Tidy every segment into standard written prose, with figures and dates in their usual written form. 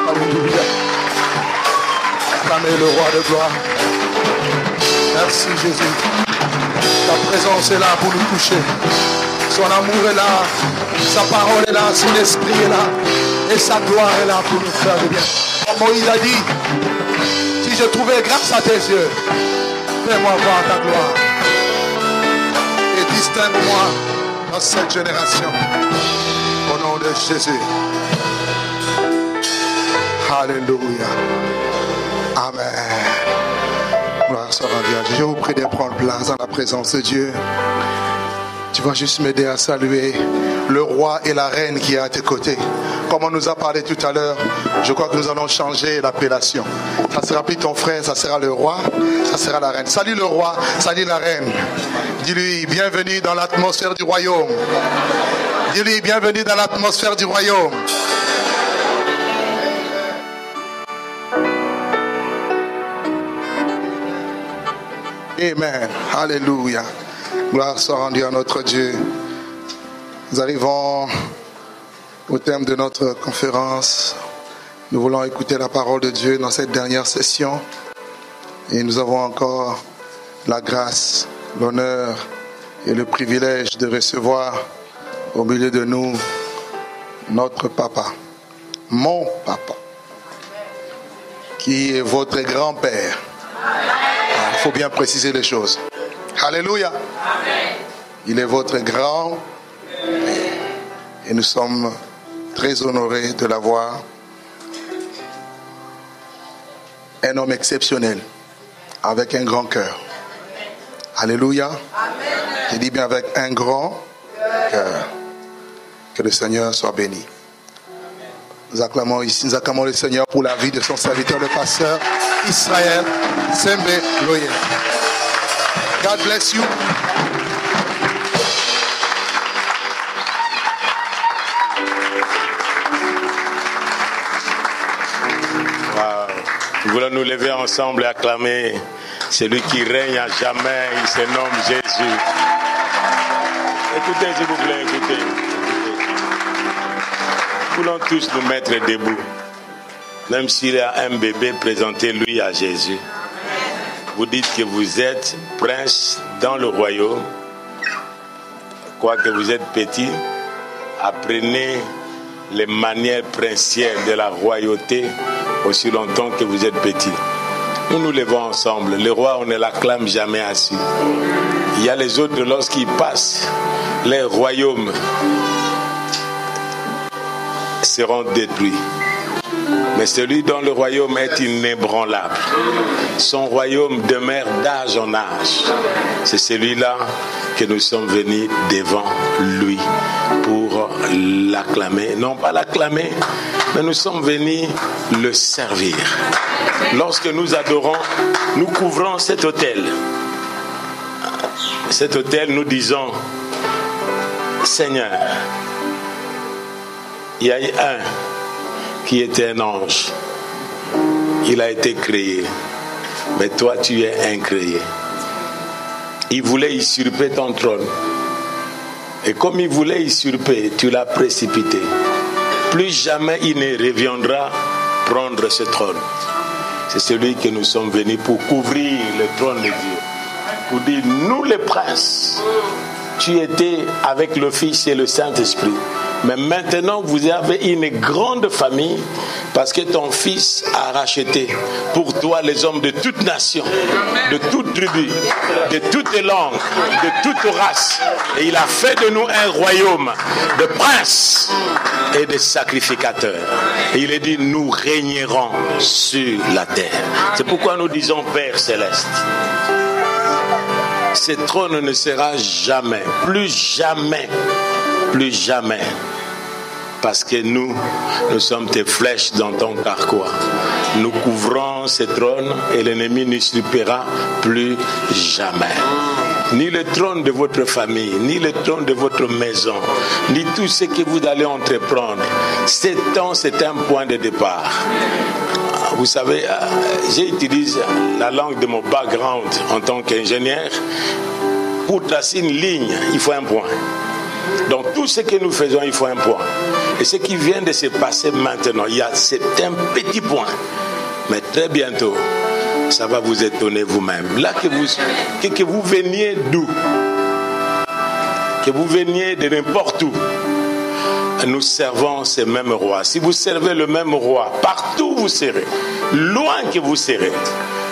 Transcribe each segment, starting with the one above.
Alléluia. Acclamez le roi de gloire. Merci Jésus. Ta présence est là pour nous toucher. Son amour est là. Sa parole est là. Son esprit est là. Et sa gloire est là pour nous faire du bien. Moïse a dit, si je trouvais grâce à tes yeux, fais-moi voir ta gloire. Et distingue-moi dans cette génération. Au nom de Jésus. Alléluia. Amen. Gloire soit rendue à Dieu. Je vous prie de prendre place dans la présence de Dieu. Tu vas juste m'aider à saluer le roi et la reine qui est à tes côtés. Comme on nous a parlé tout à l'heure, je crois que nous allons changer l'appellation. Ça sera plus ton frère, ça sera le roi, ça sera la reine. Salut le roi, salut la reine. Dis-lui, bienvenue dans l'atmosphère du royaume. Dis-lui, bienvenue dans l'atmosphère du royaume. Amen. Alléluia. Gloire soit rendue à notre Dieu. Nous arrivons au terme de notre conférence. Nous voulons écouter la parole de Dieu dans cette dernière session. Et nous avons encore la grâce, l'honneur et le privilège de recevoir au milieu de nous notre papa, mon papa, qui est votre grand-père. Il faut bien préciser les choses. Alléluia. Il est votre grand et nous sommes très honorés de l'avoir. Un homme exceptionnel, avec un grand cœur. Alléluia. Je dis bien avec un grand cœur. Que le Seigneur soit béni. Nous acclamons ici, nous acclamons le Seigneur pour la vie de son serviteur, le pasteur Israël Sembe Loyer. God bless you. Wow. Nous voulons nous lever ensemble et acclamer celui qui règne à jamais. Il se nomme Jésus. Écoutez, s'il vous plaît, écoutez. Nous voulons tous nous mettre debout. Même s'il y a un bébé, présentez-lui à Jésus. Vous dites que vous êtes prince dans le royaume. Quoique vous êtes petit, apprenez les manières princières de la royauté aussi longtemps que vous êtes petit. Nous nous levons ensemble. Le roi, on ne l'acclame jamais assis. Il y a les autres, lorsqu'ils passent, les royaumes seront détruits. Mais celui dont le royaume est inébranlable, son royaume demeure d'âge en âge. C'est celui-là que nous sommes venus devant lui pour l'acclamer. Non pas l'acclamer, mais nous sommes venus le servir. Lorsque nous adorons, nous couvrons cet autel. Cet autel, nous disons, Seigneur, il y a un qui était un ange. Il a été créé. Mais toi, tu es incréé. Il voulait usurper ton trône. Et comme il voulait usurper, tu l'as précipité. Plus jamais il ne reviendra prendre ce trône. C'est celui que nous sommes venus pour couvrir le trône de Dieu. Pour dire, nous les princes, tu étais avec le Fils et le Saint-Esprit. Mais maintenant, vous avez une grande famille parce que ton Fils a racheté pour toi les hommes de toute nation, de toute tribu, de toute langue, de toute race. Et il a fait de nous un royaume de princes et de sacrificateurs. Et il est dit, nous régnerons sur la terre. C'est pourquoi nous disons Père Céleste. Ce trône ne sera jamais, plus jamais, parce que nous sommes tes flèches dans ton carquois. Nous couvrons ce trône et l'ennemi n'usurpera plus jamais. Ni le trône de votre famille, ni le trône de votre maison, ni tout ce que vous allez entreprendre. C'est un point de départ. Vous savez, j'utilise la langue de mon background en tant qu'ingénieur. Pour tracer une ligne, il faut un point. Dans tout ce que nous faisons, il faut un point. Et ce qui vient de se passer maintenant, c'est un petit point. Mais très bientôt, ça va vous étonner vous-même. Là, que vous veniez d'où? Que vous veniez de n'importe où. Nous servons ces mêmes rois. Si vous servez le même roi, partout où vous serez, loin que vous serez,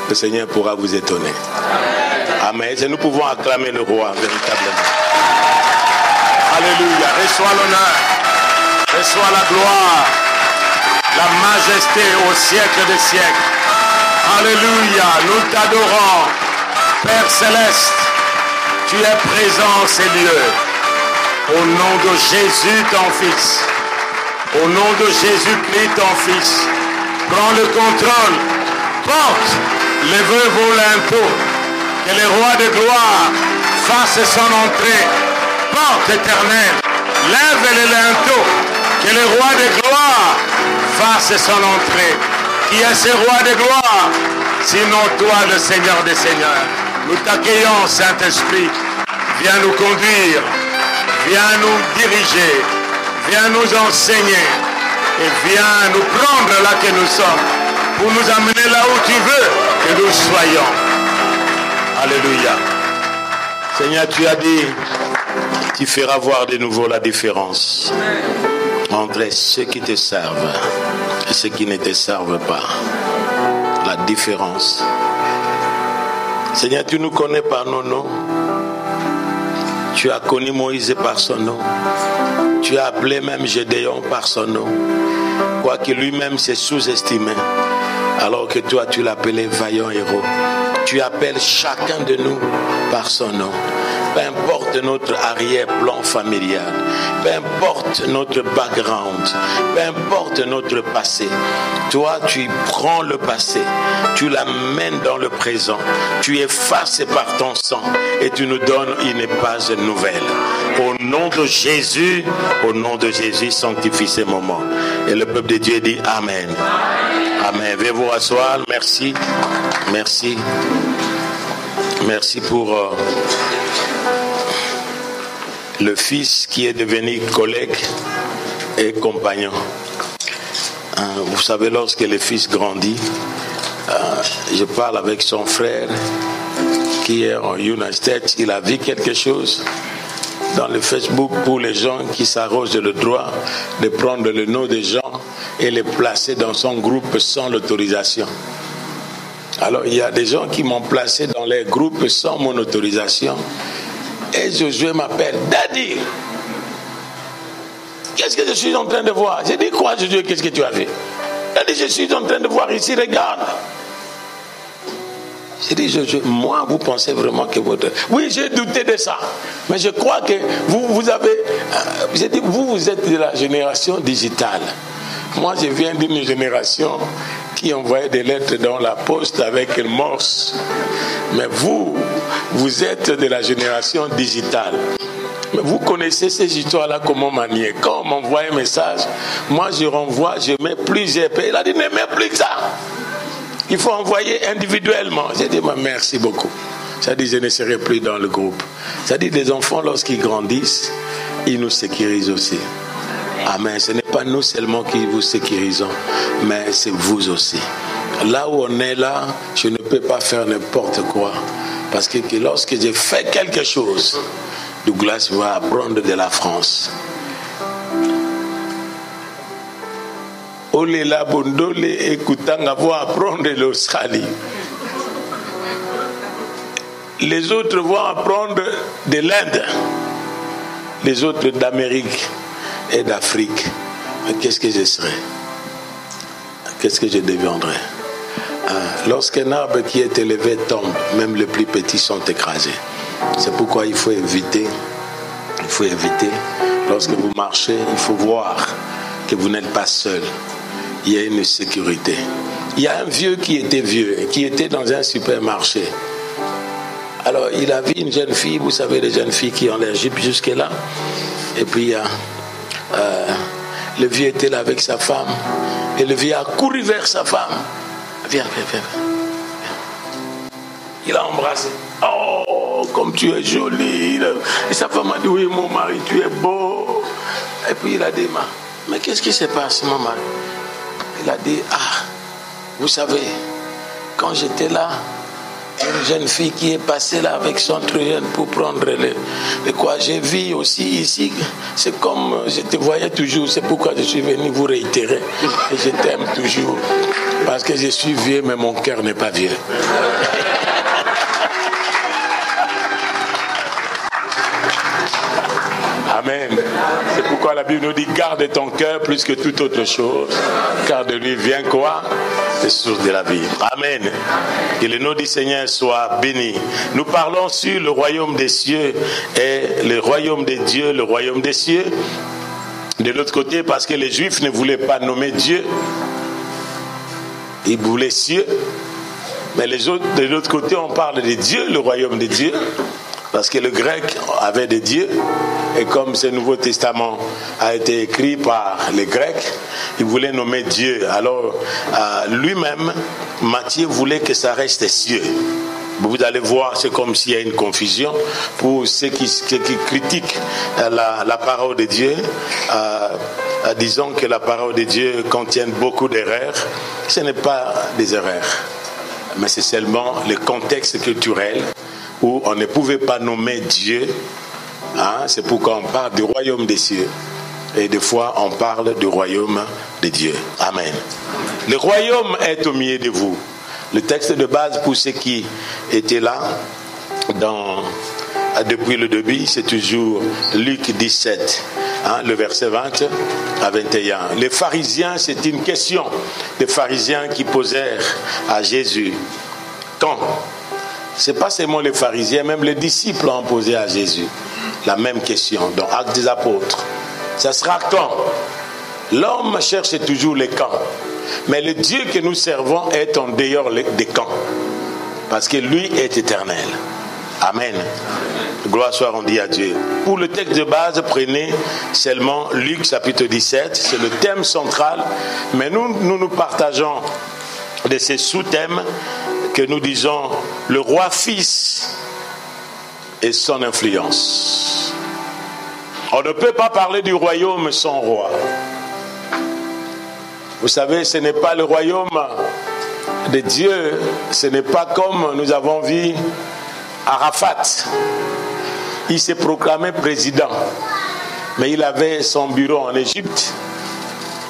le Seigneur pourra vous étonner. Amen. Et nous pouvons acclamer le roi véritablement. Alléluia. Reçois l'honneur, reçois la gloire, la majesté au siècle des siècles. Alléluia. Nous t'adorons, Père céleste. Tu es présent en ces lieux. Au nom de Jésus, ton Fils. Au nom de Jésus-Christ, ton Fils. Prends le contrôle. Porte les veuves au linteau. Que le roi de gloire fasse son entrée. Porte éternelle. Lève les linteaux. Que le roi de gloire fasse son entrée. Qui est ce roi de gloire? Sinon toi, le Seigneur des Seigneurs. Nous t'accueillons, Saint-Esprit. Viens nous conduire. Viens nous diriger, viens nous enseigner et viens nous prendre là que nous sommes pour nous amener là où tu veux que nous soyons. Alléluia. Seigneur, tu as dit, tu feras voir de nouveau la différence entre ceux qui te servent et ceux qui ne te servent pas. La différence. Seigneur, tu nous connais par nos noms. Tu as connu Moïse par son nom. Tu as appelé même Gédéon par son nom. Quoique lui-même s'est sous-estimé. Alors que toi, tu l'appelais vaillant héros. Tu appelles chacun de nous par son nom. Peu importe notre arrière-plan familial. Peu importe notre background. Peu importe notre passé. Toi, tu prends le passé. Tu l'amènes dans le présent. Tu effaces par ton sang. Et tu nous donnes une page nouvelle. Au nom de Jésus, sanctifie ces moments. Et le peuple de Dieu dit Amen. Amen. Veuillez vous rasseoir. Merci. Merci. Merci pour le fils qui est devenu collègue et compagnon. Vous savez, lorsque le fils grandit, je parle avec son frère qui est en United States. Il a vu quelque chose dans le Facebook pour les gens qui s'arrogent le droit de prendre le nom des gens et les placer dans son groupe sans l'autorisation. Alors il y a des gens qui m'ont placé dans les groupes sans mon autorisation. Et Josué m'appelle, Daddy, qu'est-ce que je suis en train de voir? J'ai dit, quoi Josué, qu'est-ce que tu as fait? Daddy, je suis en train de voir ici, regarde. J'ai dit, Josué, moi, vous pensez vraiment que votre... Oui, j'ai douté de ça. Mais je crois que vous avez... J'ai dit, vous êtes de la génération digitale. Moi, je viens d'une génération qui envoyait des lettres dans la poste avec une morse. Mais vous êtes de la génération digitale. Mais vous connaissez ces histoires-là, comment manier. Quand on m'envoie un message, moi je renvoie, je mets plusieurs pays. Il a dit, ne mets plus que ça. Il faut envoyer individuellement. J'ai dit, merci beaucoup. J'ai dit, je ne serai plus dans le groupe. J'ai dit, les enfants, lorsqu'ils grandissent, ils nous sécurisent aussi. Amen. Ce n'est pas nous seulement qui vous sécurisons, mais c'est vous aussi. Là où on est là, je ne peux pas faire n'importe quoi. Parce que lorsque j'ai fait quelque chose, Douglas va apprendre de la France. Olela Bondole écoutanga va apprendre de l'Australie. Les autres vont apprendre de l'Inde. Les autres d'Amérique et d'Afrique. Mais qu'est-ce que je serai? Qu'est-ce que je deviendrai? Lorsqu'un arbre qui est élevé tombe, même les plus petits sont écrasés. C'est pourquoi il faut éviter. Il faut éviter. Lorsque vous marchez, il faut voir que vous n'êtes pas seul. Il y a une sécurité. Il y a un vieux qui était dans un supermarché. Alors, il a vu une jeune fille, vous savez, les jeunes filles qui ont leur jupe jusque-là. Et puis, le vieux était là avec sa femme. Et le vieux a couru vers sa femme. Viens. Il a embrassé. Oh, oh, comme tu es jolie. Et sa femme a dit, oui, mon mari, tu es beau. Et puis il a dit, mais qu'est-ce qui se passe, mon mari? Il a dit, vous savez, quand j'étais là, une jeune fille qui est passée là avec son truand pour prendre le quoi. J'ai vu aussi ici, c'est comme je te voyais toujours, c'est pourquoi je suis venu vous réitérer. Et je t'aime toujours, parce que je suis vieux, mais mon cœur n'est pas vieux. Amen. C'est pourquoi la Bible nous dit, garde ton cœur plus que toute autre chose, car de lui vient quoi? C'est source de la vie. Amen. Que le nom du Seigneur soit béni. Nous parlons sur le royaume des cieux et le royaume de Dieu, le royaume des cieux. De l'autre côté, parce que les Juifs ne voulaient pas nommer Dieu, ils voulaient cieux. Mais les autres, de l'autre côté, on parle de Dieu, le royaume de Dieu. Parce que le grec avait des dieux, et comme ce Nouveau Testament a été écrit par les Grecs, il voulait nommer Dieu. Alors lui-même, Matthieu voulait que ça reste cieux. Vous allez voir, c'est comme s'il y a une confusion pour ceux qui critiquent la parole de Dieu. Disons que la parole de Dieu contient beaucoup d'erreurs. Ce n'est pas des erreurs, mais c'est seulement le contexte culturel où on ne pouvait pas nommer Dieu. C'est pourquoi on parle du royaume des cieux. Et des fois, on parle du royaume de Dieu. Amen. Le royaume est au milieu de vous. Le texte de base pour ceux qui étaient là depuis le début, c'est toujours Luc 17, le verset 20 à 21. Les pharisiens, c'est une question. Les pharisiens qui posèrent à Jésus. Quand? C'est pas seulement les pharisiens, même les disciples ont posé à Jésus la même question dans Actes des Apôtres. Ça sera quand? L'homme cherche toujours les quand. Mais le Dieu que nous servons est en dehors des quand. Parce que lui est éternel. Amen. Gloire soit rendue à Dieu. Pour le texte de base, prenez seulement Luc chapitre 17. C'est le thème central. Mais nous partageons de ces sous-thèmes que nous disons le roi fils et son influence. On ne peut pas parler du royaume sans roi. Vous savez, ce n'est pas le royaume de Dieu, ce n'est pas comme nous avons vu Arafat. Il s'est proclamé président, mais il avait son bureau en Égypte,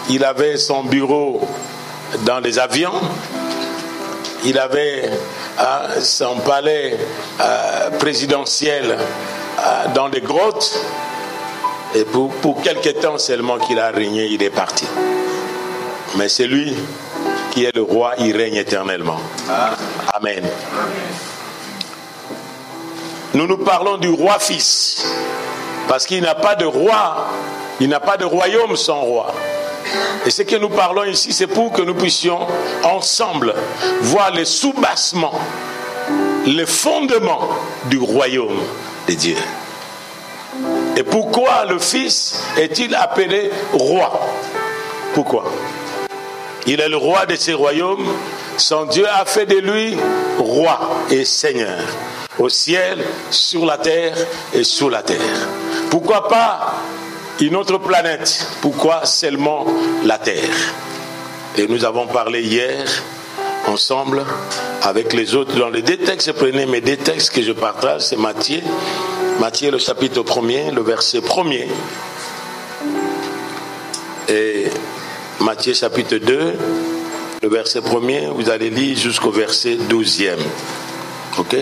il avait son bureau dans les avions, il avait son palais présidentiel dans des grottes, et pour quelques temps seulement qu'il a régné, il est parti. Mais c'est lui qui est le roi, il règne éternellement. Amen. Nous parlons du roi fils, parce qu'il n'a pas de roi, il n'a pas de royaume sans roi. Et ce que nous parlons ici, c'est pour que nous puissions ensemble voir les soubassements, les fondements du royaume de Dieu. Et pourquoi le Fils est-il appelé roi? Pourquoi? Il est le roi de ce royaume. Son Dieu a fait de lui roi et seigneur, au ciel, sur la terre et sous la terre. Pourquoi pas une autre planète? Pourquoi seulement la terre? Et nous avons parlé hier ensemble avec les autres dans les deux textes. Prenez mes deux textes que je partage, c'est Matthieu le chapitre 1er, le verset 1er, et Matthieu chapitre 2, le verset 1er, vous allez lire jusqu'au verset 12e. Ok?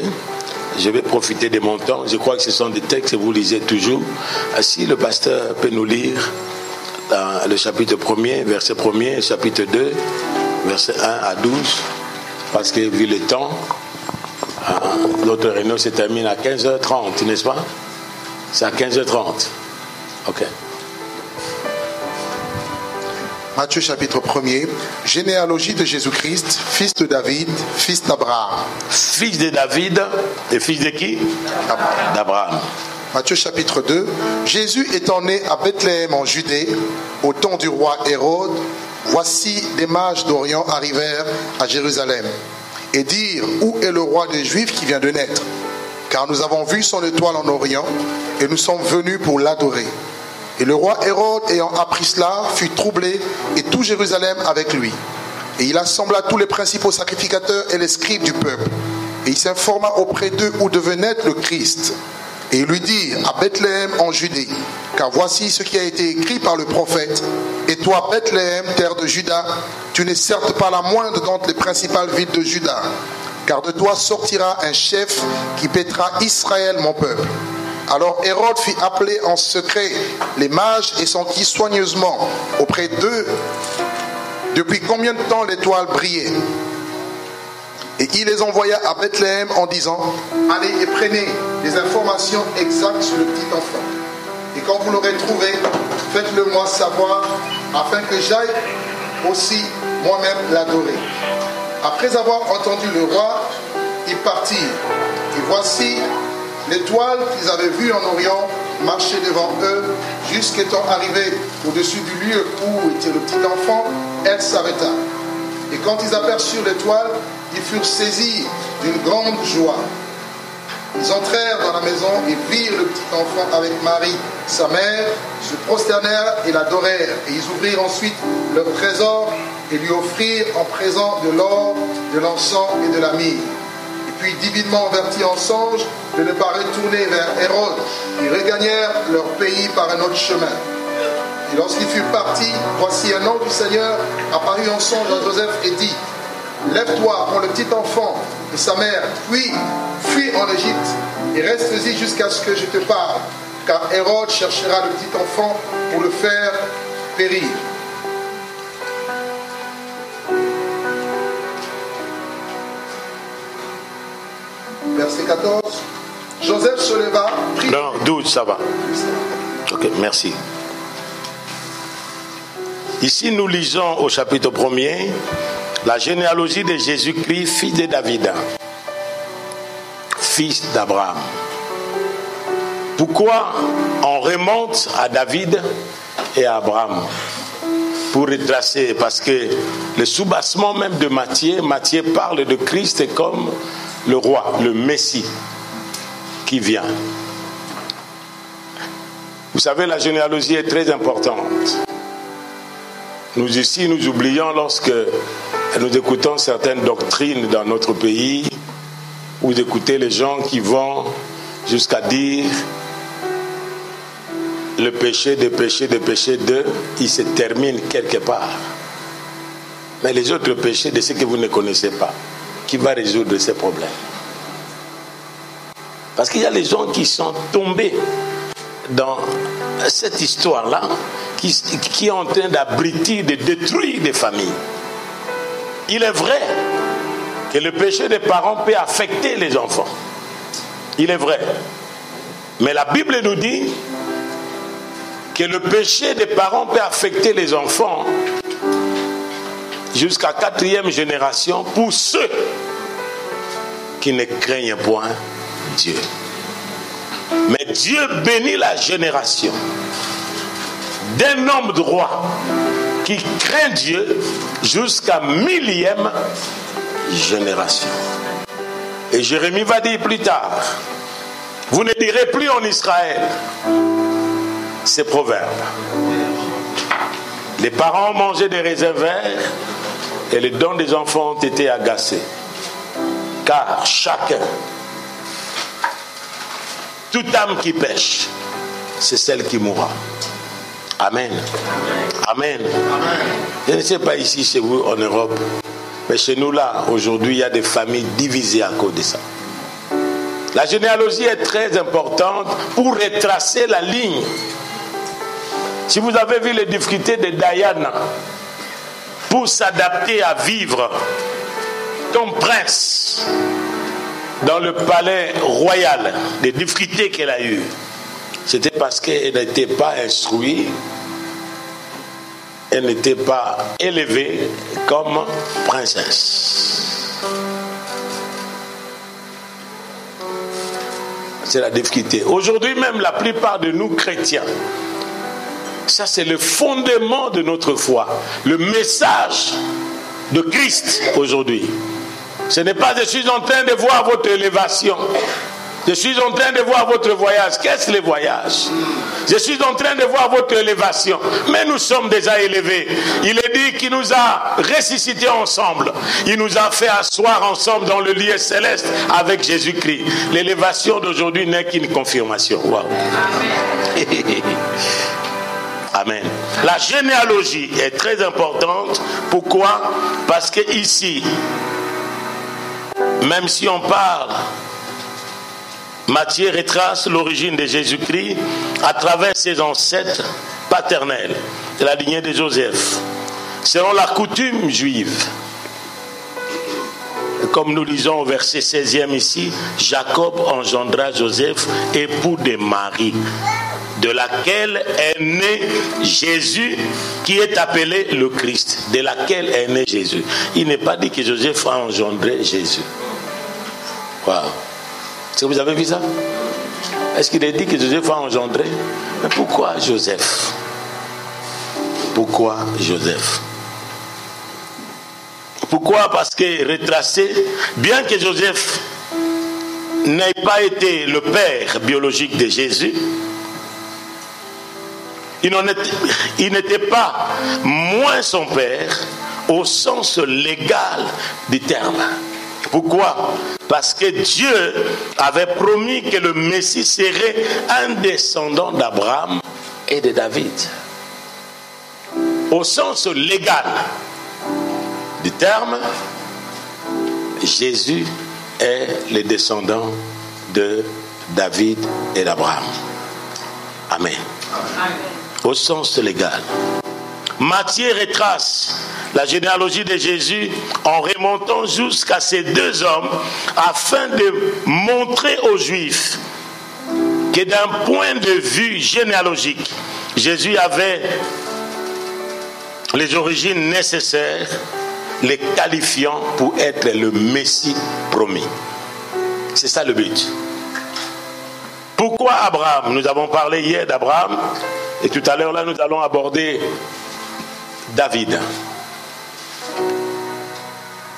Je vais profiter de mon temps. Je crois que ce sont des textes que vous lisez toujours. Si le pasteur peut nous lire le chapitre 1er, verset 1er, et chapitre 2, verset 1 à 12, parce que vu le temps, notre réunion se termine à 15h30, n'est-ce pas? C'est à 15h30. Ok. Matthieu chapitre 1er, généalogie de Jésus-Christ, fils de David, fils d'Abraham. Fils de David et fils de qui? D'Abraham. Matthieu chapitre 2, Jésus étant né à Bethléem en Judée, au temps du roi Hérode, voici des mages d'Orient arrivèrent à Jérusalem et dirent, où est le roi des Juifs qui vient de naître? car nous avons vu son étoile en Orient et nous sommes venus pour l'adorer. Et le roi Hérode, ayant appris cela, fut troublé et tout Jérusalem avec lui. Et il assembla tous les principaux sacrificateurs et les scribes du peuple. Et il s'informa auprès d'eux où devait naître le Christ. Et il lui dit, à Bethléem en Judée, car voici ce qui a été écrit par le prophète. Et toi, Bethléem, terre de Juda, tu n'es certes pas la moindre d'entre les principales villes de Juda, car de toi sortira un chef qui paîtra Israël, mon peuple. Alors Hérode fit appeler en secret les mages et sentit soigneusement auprès d'eux depuis combien de temps l'étoile brillait. Et il les envoya à Bethléem en disant, allez et prenez des informations exactes sur le petit enfant. Et quand vous l'aurez trouvé, faites-le moi savoir, afin que j'aille aussi moi-même l'adorer. Après avoir entendu le roi, ils partirent. Et voici l'étoile qu'ils avaient vue en Orient marcher devant eux, jusqu'étant arrivée au-dessus du lieu où était le petit enfant, elle s'arrêta. Et quand ils aperçurent l'étoile, ils furent saisis d'une grande joie. Ils entrèrent dans la maison et virent le petit enfant avec Marie, sa mère, se prosternèrent et l'adorèrent. Et ils ouvrirent ensuite leur trésor et lui offrirent en présent de l'or, de l'encens et de la myrrhe. Et puis, divinement avertis en songe de ne pas retourner vers Hérode, ils regagnèrent leur pays par un autre chemin. Et lorsqu'ils furent partis, voici un ange du Seigneur apparut en songe à Joseph et dit, lève-toi, prends le petit enfant et sa mère, puis fuis en Égypte et reste-y jusqu'à ce que je te parle, car Hérode cherchera le petit enfant pour le faire périr. Verset 14. Joseph se leva, prit... Non, 12, ça va. Ok, merci. Ici, nous lisons au chapitre 1er la généalogie de Jésus-Christ, fils de David, fils d'Abraham. Pourquoi on remonte à David et à Abraham pour retracer? Parce que le soubassement même de Matthieu parle de Christ comme le roi, le Messie qui vient. Vous savez, la généalogie est très importante. Nous ici, nous oublions lorsque nous écoutons certaines doctrines dans notre pays, ou d'écouter les gens qui vont jusqu'à dire le péché de péché de péché de, il se termine quelque part. Mais les autres péchés de ceux que vous ne connaissez pas, qui va résoudre ces problèmes? Parce qu'il y a les gens qui sont tombés dans cette histoire-là, qui est en train d'abriter, de détruire des familles. Il est vrai que le péché des parents peut affecter les enfants. Il est vrai. Mais la Bible nous dit que le péché des parents peut affecter les enfants jusqu'à 4e génération pour ceux qui ne craignent point Dieu. Mais Dieu bénit la génération d'un homme droit qui craint Dieu jusqu'à 1000e génération. Et Jérémie va dire plus tard, vous ne direz plus en Israël ces proverbes. Les parents ont mangé des raisins verts et les dents des enfants ont été agacés. Car chacun, toute âme qui pêche, c'est celle qui mourra. Amen. Amen. Amen. Je ne sais pas ici chez vous en Europe, mais chez nous là, aujourd'hui, il y a des familles divisées à cause de ça. La généalogie est très importante pour retracer la ligne. Si vous avez vu les difficultés de Diana pour s'adapter à vivre comme prince dans le palais royal, les difficultés qu'elle a eues, c'était parce qu'elle n'était pas instruite, elle n'était pas élevée comme princesse. C'est la difficulté. Aujourd'hui même, la plupart de nous chrétiens, ça c'est le fondement de notre foi, le message de Christ aujourd'hui. Ce n'est pas je suis en train de voir votre élévation. Je suis en train de voir votre voyage. Qu'est-ce que les voyages? Je suis en train de voir votre élévation. Mais nous sommes déjà élevés. Il est dit qu'il nous a ressuscités ensemble. Il nous a fait asseoir ensemble dans le lieu céleste avec Jésus-Christ. L'élévation d'aujourd'hui n'est qu'une confirmation. Wow. Amen. Amen. La généalogie est très importante. Pourquoi? Parce que ici, même si on parle, Matthieu retrace l'origine de Jésus-Christ à travers ses ancêtres paternels de la lignée de Joseph. Selon la coutume juive, comme nous lisons au verset 16e ici, Jacob engendra Joseph, époux de Marie, de laquelle est né Jésus, qui est appelé le Christ, de laquelle est né Jésus. Il n'est pas dit que Joseph a engendré Jésus. Wow. Est-ce que vous avez vu ça? Est-ce qu'il est dit que Joseph a engendré? Mais pourquoi Joseph? Pourquoi Joseph? Pourquoi? Parce que retracé, bien que Joseph n'ait pas été le père biologique de Jésus, il n'était pas moins son père au sens légal du terme. Pourquoi? Parce que Dieu avait promis que le Messie serait un descendant d'Abraham et de David. Au sens légal du terme, Jésus est le descendant de David et d'Abraham. Amen. Au sens légal. Matthieu retrace la généalogie de Jésus en remontant jusqu'à ces deux hommes afin de montrer aux Juifs que d'un point de vue généalogique, Jésus avait les origines nécessaires, les qualifiant pour être le Messie promis. C'est ça le but. Pourquoi Abraham? Nous avons parlé hier d'Abraham et tout à l'heure là nous allons aborder David.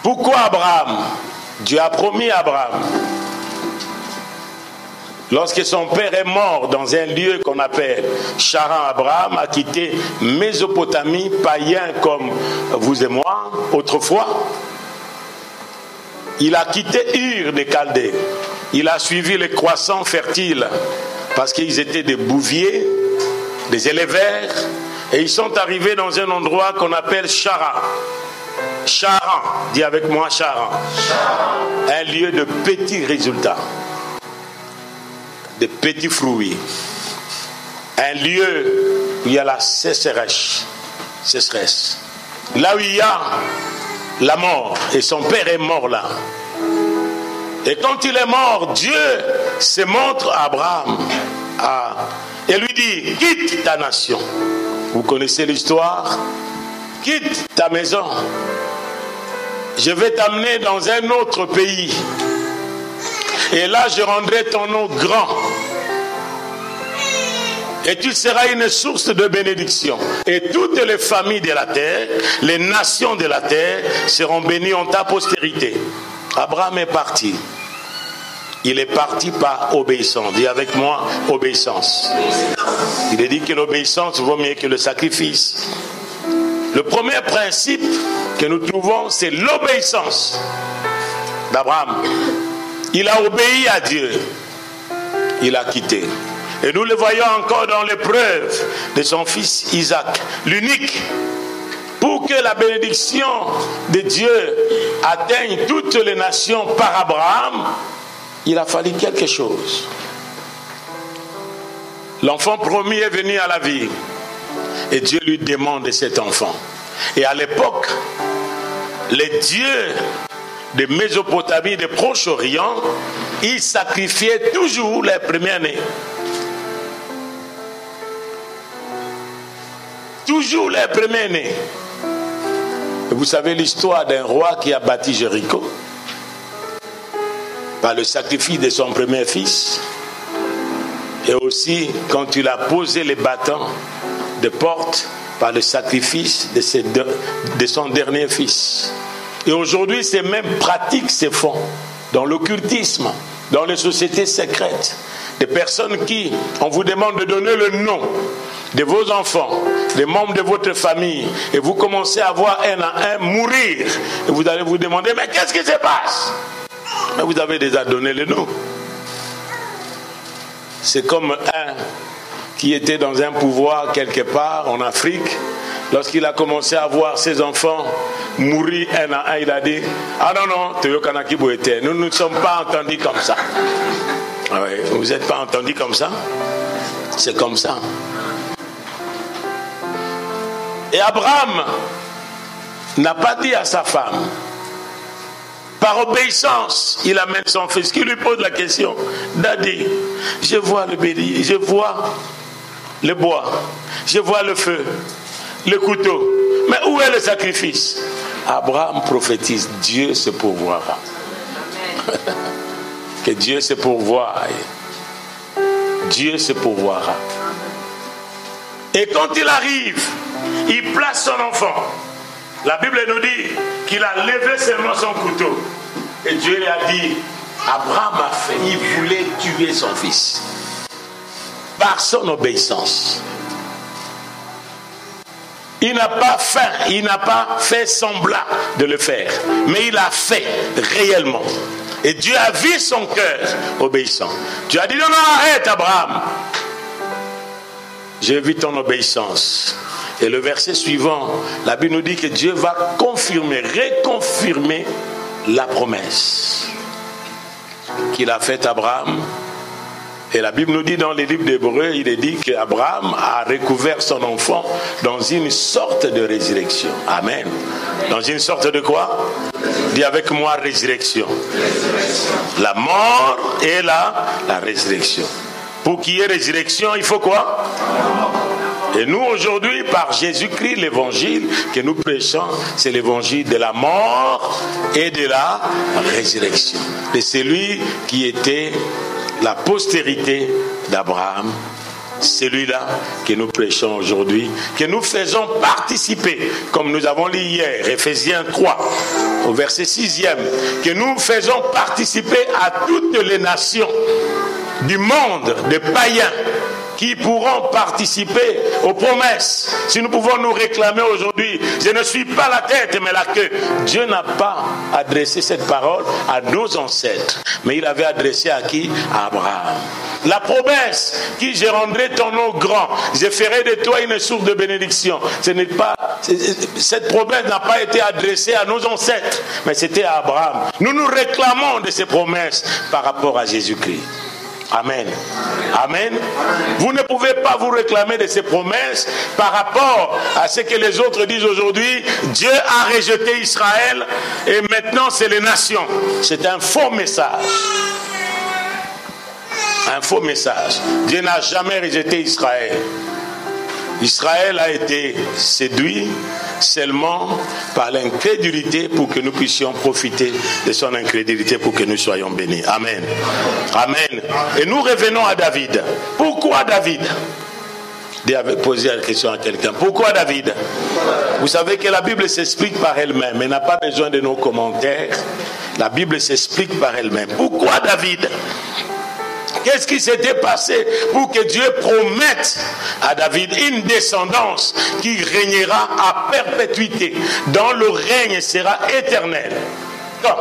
Pourquoi Abraham? Dieu a promis à Abraham, lorsque son père est mort dans un lieu qu'on appelle Charan, Abraham a quitté Mésopotamie, païen comme vous et moi autrefois. Il a quitté Ur des Chaldées. Il a suivi les croissants fertiles parce qu'ils étaient des bouviers, des éleveurs, et ils sont arrivés dans un endroit qu'on appelle Charan. Charan, dis avec moi Charan. Un lieu de petits résultats, de petits fruits. Un lieu où il y a la sécheresse. Là où il y a la mort. Et son père est mort là. Et quand il est mort, Dieu se montre à Abraham et lui dit, quitte ta nation. Vous connaissez l'histoire. Quitte ta maison. Je vais t'amener dans un autre pays. Et là, je rendrai ton nom grand. Et tu seras une source de bénédiction. Et toutes les familles de la terre, les nations de la terre, seront bénies en ta postérité. Abraham est parti. Il est parti par obéissance. Dis avec moi, obéissance. Il est dit que l'obéissance vaut mieux que le sacrifice. Le premier principe que nous trouvons, c'est l'obéissance d'Abraham. Il a obéi à Dieu. Il a quitté. Et nous le voyons encore dans l'épreuve de son fils Isaac, l'unique. Pour que la bénédiction de Dieu atteigne toutes les nations par Abraham, il a fallu quelque chose. L'enfant promis est venu à la vie. Et Dieu lui demande cet enfant. Et à l'époque, les dieux de Mésopotamie, de Proche-Orient, ils sacrifiaient toujours les premiers-nés. Toujours les premiers-nés. Vous savez l'histoire d'un roi qui a bâti Jéricho par le sacrifice de son premier fils. Et aussi quand il a posé les battants de porte par le sacrifice de son dernier fils. Et aujourd'hui, ces mêmes pratiques se font dans l'occultisme. dans les sociétés secrètes, des personnes qui, on vous demande de donner le nom de vos enfants, des membres de votre famille, et vous commencez à voir un à un mourir, et vous allez vous demander, mais qu'est-ce qui se passe? Mais vous avez déjà donné le nom. C'est comme un qui était dans un pouvoir quelque part en Afrique. Lorsqu'il a commencé à voir ses enfants mourir un à un, il a dit, ah non, nous ne sommes pas entendus comme ça. Ah ouais, vous n'êtes pas entendus comme ça? C'est comme ça. Et Abraham n'a pas dit à sa femme, par obéissance, il amène son fils qui lui pose la question, Daddy, je vois le bélier, je vois le bois, je vois le feu, le couteau, mais où est le sacrifice? Abraham prophétise, Dieu se pourvoira. Que Dieu se pourvoie. Dieu se pourvoira. Et quand il arrive, il place son enfant. La Bible nous dit qu'il a levé seulement son couteau. Et Dieu lui a dit, Abraham a fait, il voulait tuer son fils. Par son obéissance. Il n'a pas fait, il n'a pas fait semblant de le faire. Mais il a fait réellement. Et Dieu a vu son cœur obéissant. Dieu a dit, non, arrête Abraham. J'ai vu ton obéissance. Et le verset suivant, la Bible nous dit que Dieu va confirmer, réconfirmer la promesse qu'il a faite à Abraham. Et la Bible nous dit dans les livres d'Hébreux, il est dit qu'Abraham a recouvert son enfant dans une sorte de résurrection. Amen. Dans une sorte de quoi? Dis avec moi, résurrection. La mort et la résurrection. Pour qu'il y ait résurrection, il faut quoi? Et nous aujourd'hui, par Jésus-Christ, l'évangile que nous prêchons, c'est l'évangile de la mort et de la résurrection. De celui qui était la postérité d'Abraham, celui-là que nous prêchons aujourd'hui, que nous faisons participer, comme nous avons lu hier, Éphésiens 3, au verset 6e, que nous faisons participer à toutes les nations du monde, des païens, qui pourront participer aux promesses. Si nous pouvons nous réclamer aujourd'hui, je ne suis pas la tête mais la queue. Dieu n'a pas adressé cette parole à nos ancêtres, mais il avait adressé à qui? À Abraham. La promesse qui je rendrai ton nom grand, je ferai de toi une source de bénédiction. Cette promesse n'a pas été adressée à nos ancêtres, mais c'était à Abraham. Nous nous réclamons de ces promesses par rapport à Jésus-Christ. Amen. Amen. Vous ne pouvez pas vous réclamer de ces promesses par rapport à ce que les autres disent aujourd'hui. Dieu a rejeté Israël et maintenant c'est les nations. C'est un faux message. Un faux message. Dieu n'a jamais rejeté Israël. Israël a été séduit seulement par l'incrédulité pour que nous puissions profiter de son incrédulité pour que nous soyons bénis. Amen. Amen. Et nous revenons à David. Pourquoi David? Poser la question à quelqu'un. Pourquoi David? Vous savez que la Bible s'explique par elle-même. Elle n'a pas besoin de nos commentaires. La Bible s'explique par elle-même. Pourquoi David? Qu'est-ce qui s'était passé pour que Dieu promette à David une descendance qui régnera à perpétuité, dont le règne sera éternel? Quand?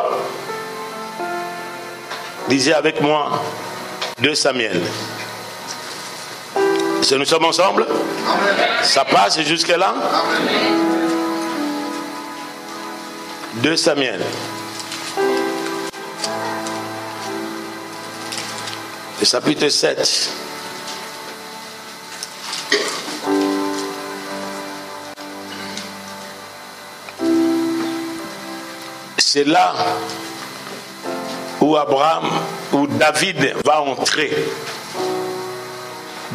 Lisez avec moi 2 Samuel. Est-ce que nous sommes ensemble? Ça passe jusque-là? 2 Samuel. Le chapitre 7. C'est là où David va entrer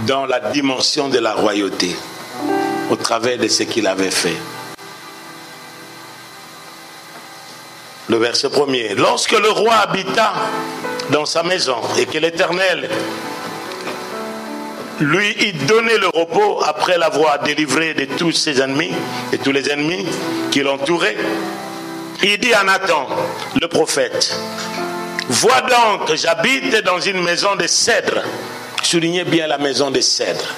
dans la dimension de la royauté au travers de ce qu'il avait fait. Le verset 1er. Lorsque le roi habita dans sa maison et que l'Éternel lui y donnait le repos après l'avoir délivré de tous ses ennemis et tous les ennemis qui l'entouraient, il dit à Nathan, le prophète, Vois donc que j'habite dans une maison de cèdre. Soulignez bien la maison de cèdre.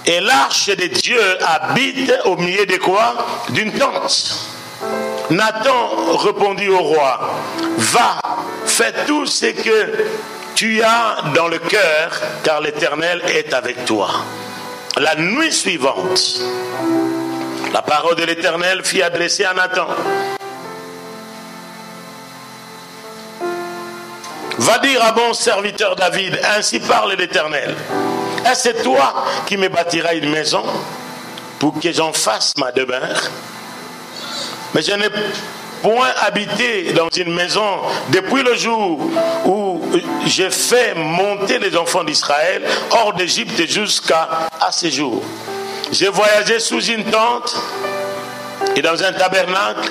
Et l'arche de Dieu habite au milieu de quoi? D'une tente. Nathan répondit au roi, va, fais tout ce que tu as dans le cœur, car l'Éternel est avec toi. La nuit suivante, la parole de l'Éternel fut adressée à Nathan. Va dire à mon serviteur David, ainsi parle l'Éternel. Est-ce toi qui me bâtiras une maison pour que j'en fasse ma demeure? Mais je n'ai point habité dans une maison depuis le jour où j'ai fait monter les enfants d'Israël hors d'Égypte jusqu'à ce jour. J'ai voyagé sous une tente et dans un tabernacle,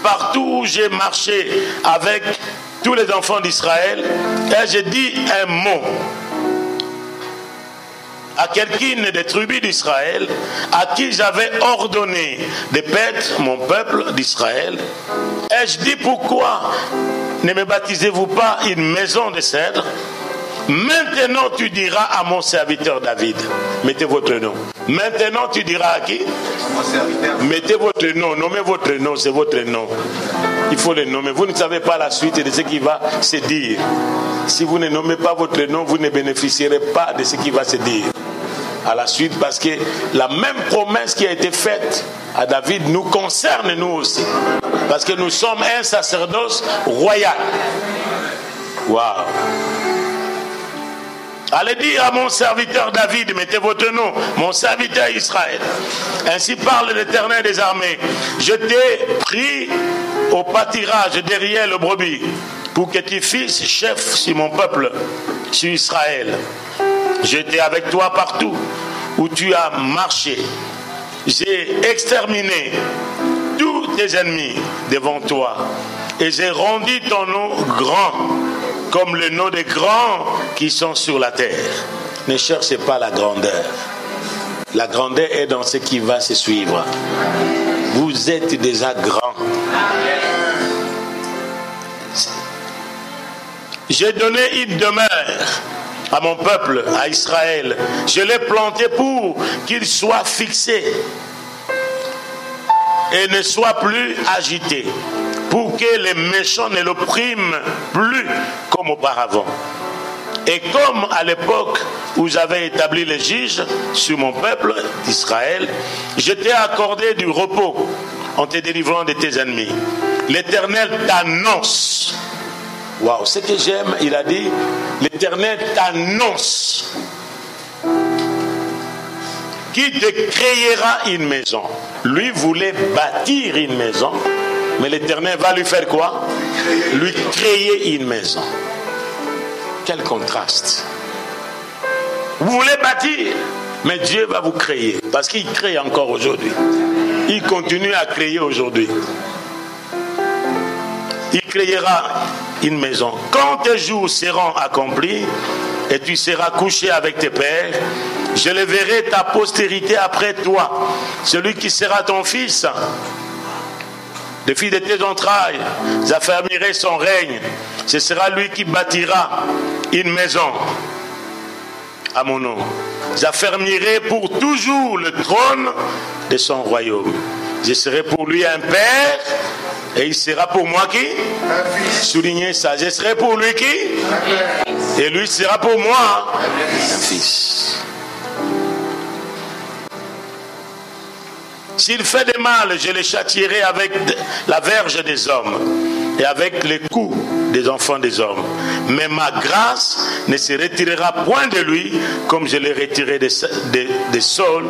partout où j'ai marché avec tous les enfants d'Israël, et j'ai dit un mot à quelqu'une des tribus d'Israël à qui j'avais ordonné de paître mon peuple d'Israël. Et je dis, pourquoi ne me baptisez-vous pas une maison de cèdre? Maintenant tu diras à mon serviteur David. Mettez votre nom. Maintenant tu diras à qui? Mettez votre nom, nommez votre nom, c'est votre nom. Il faut le nommer. Vous ne savez pas la suite de ce qui va se dire. Si vous ne nommez pas votre nom, vous ne bénéficierez pas de ce qui va se dire à la suite, parce que la même promesse qui a été faite à David nous concerne nous aussi, parce que nous sommes un sacerdoce royal. Waouh! Allez dire à mon serviteur David, mettez votre nom, mon serviteur Israël. Ainsi parle l'Éternel des armées. Je t'ai pris au pâturage derrière le brebis, pour que tu fasses chef sur mon peuple, sur Israël. J'étais avec toi partout où tu as marché. J'ai exterminé tous tes ennemis devant toi. Et j'ai rendu ton nom grand, comme le nom des grands qui sont sur la terre. Ne cherchez pas la grandeur. La grandeur est dans ce qui va se suivre. Vous êtes déjà grand. J'ai donné une demeure à mon peuple, à Israël. Je l'ai planté pour qu'il soit fixé et ne soit plus agité, pour que les méchants ne l'oppriment plus comme auparavant. Et comme à l'époque où j'avais établi les juges sur mon peuple d'Israël, je t'ai accordé du repos en te délivrant de tes ennemis. L'Éternel t'annonce. Waouh, ce que j'aime, il a dit, l'Éternel t'annonce qu'il te créera une maison. Lui voulait bâtir une maison, mais l'Éternel va lui faire quoi? Lui créer une maison. Quel contraste. Vous voulez bâtir, mais Dieu va vous créer, parce qu'il crée encore aujourd'hui. Il continue à créer aujourd'hui. Il créera une maison. Quand tes jours seront accomplis et tu seras couché avec tes pères, je le verrai ta postérité après toi, celui qui sera ton fils, le fils de tes entrailles. J'affermirai son règne. Ce sera lui qui bâtira une maison à mon nom. J'affermirai pour toujours le trône de son royaume. Je serai pour lui un père. Et il sera pour moi qui? Soulignez ça. Je serai pour lui qui? Et lui sera pour moi un fils. S'il fait des mal, je le châtierai avec la verge des hommes et avec les coups des enfants des hommes. Mais ma grâce ne se retirera point de lui, comme je l'ai retiré des sols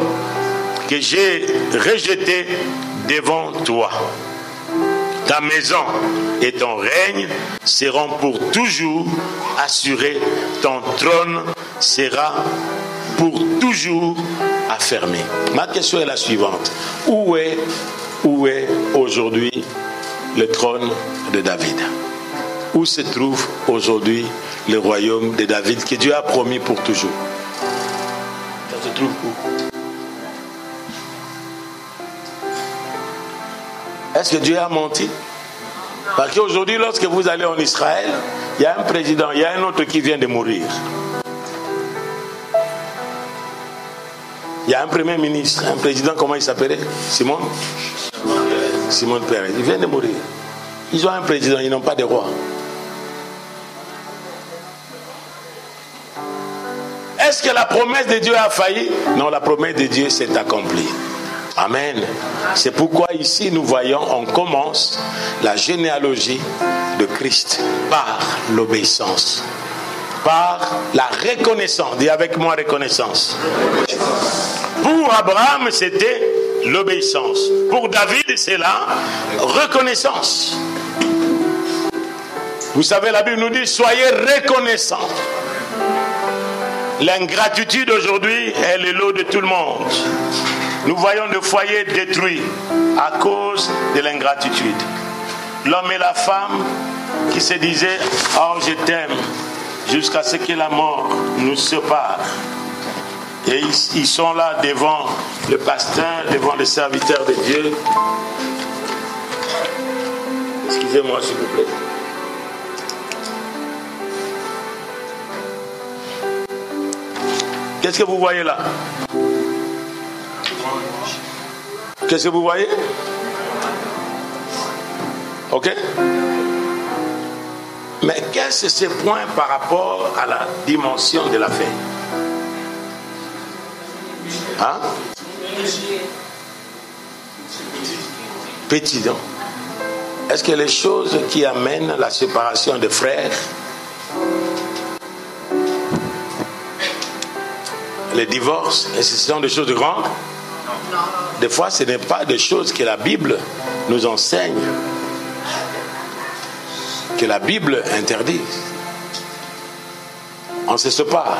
que j'ai rejetés devant toi. Ta maison et ton règne seront pour toujours assurés. Ton trône sera pour toujours affermi. Ma question est la suivante. Où est aujourd'hui le trône de David? Où se trouve aujourd'hui le royaume de David que Dieu a promis pour toujours? Ça se trouve où? Est-ce que Dieu a menti? Parce qu'aujourd'hui, lorsque vous allez en Israël, il y a un président, il y a un autre qui vient de mourir. Il y a un premier ministre, un président, comment il s'appelait? Simon Peres. Il vient de mourir. Ils ont un président, ils n'ont pas de roi. Est-ce que la promesse de Dieu a failli? Non, la promesse de Dieu s'est accomplie. Amen. C'est pourquoi ici nous voyons, on commence la généalogie de Christ par l'obéissance, par la reconnaissance. Dis avec moi reconnaissance. Pour Abraham, c'était l'obéissance. Pour David, c'est la reconnaissance. Vous savez, la Bible nous dit, soyez reconnaissants. L'ingratitude aujourd'hui est le lot de tout le monde. Nous voyons des foyers détruits à cause de l'ingratitude. L'homme et la femme qui se disaient « Oh, je t'aime » jusqu'à ce que la mort nous sépare. Et ils sont là devant le pasteur, devant le serviteur de Dieu. Excusez-moi s'il vous plaît. Qu'est-ce que vous voyez là? Qu'est-ce que vous voyez? Ok? Mais qu'est-ce que ce point par rapport à la dimension de la fête? Hein? Petit, donc. Est-ce que les choses qui amènent la séparation des frères, les divorces, et ce sont des choses de grandes? Des fois, ce n'est pas des choses que la Bible nous enseigne, que la Bible interdit. On se sépare.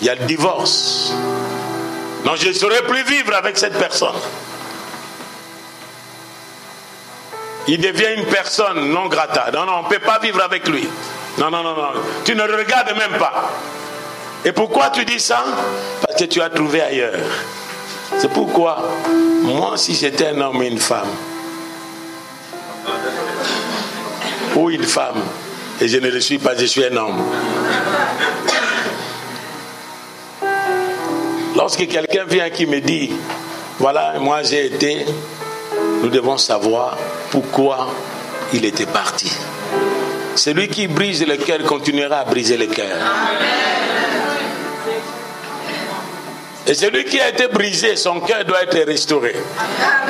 Il y a le divorce. Non, je ne saurais plus vivre avec cette personne. Il devient une personne non grata. Non, on ne peut pas vivre avec lui. Non. Tu ne le regardes même pas. Et pourquoi tu dis ça? Parce que tu as trouvé ailleurs. C'est pourquoi, moi, si j'étais un homme et une femme, ou une femme, et je ne le suis pas, je suis un homme. Lorsque quelqu'un vient qui me dit, voilà, moi j'ai été, nous devons savoir pourquoi il était parti. Celui qui brise le cœur continuera à briser le cœur. Et celui qui a été brisé, son cœur doit être restauré.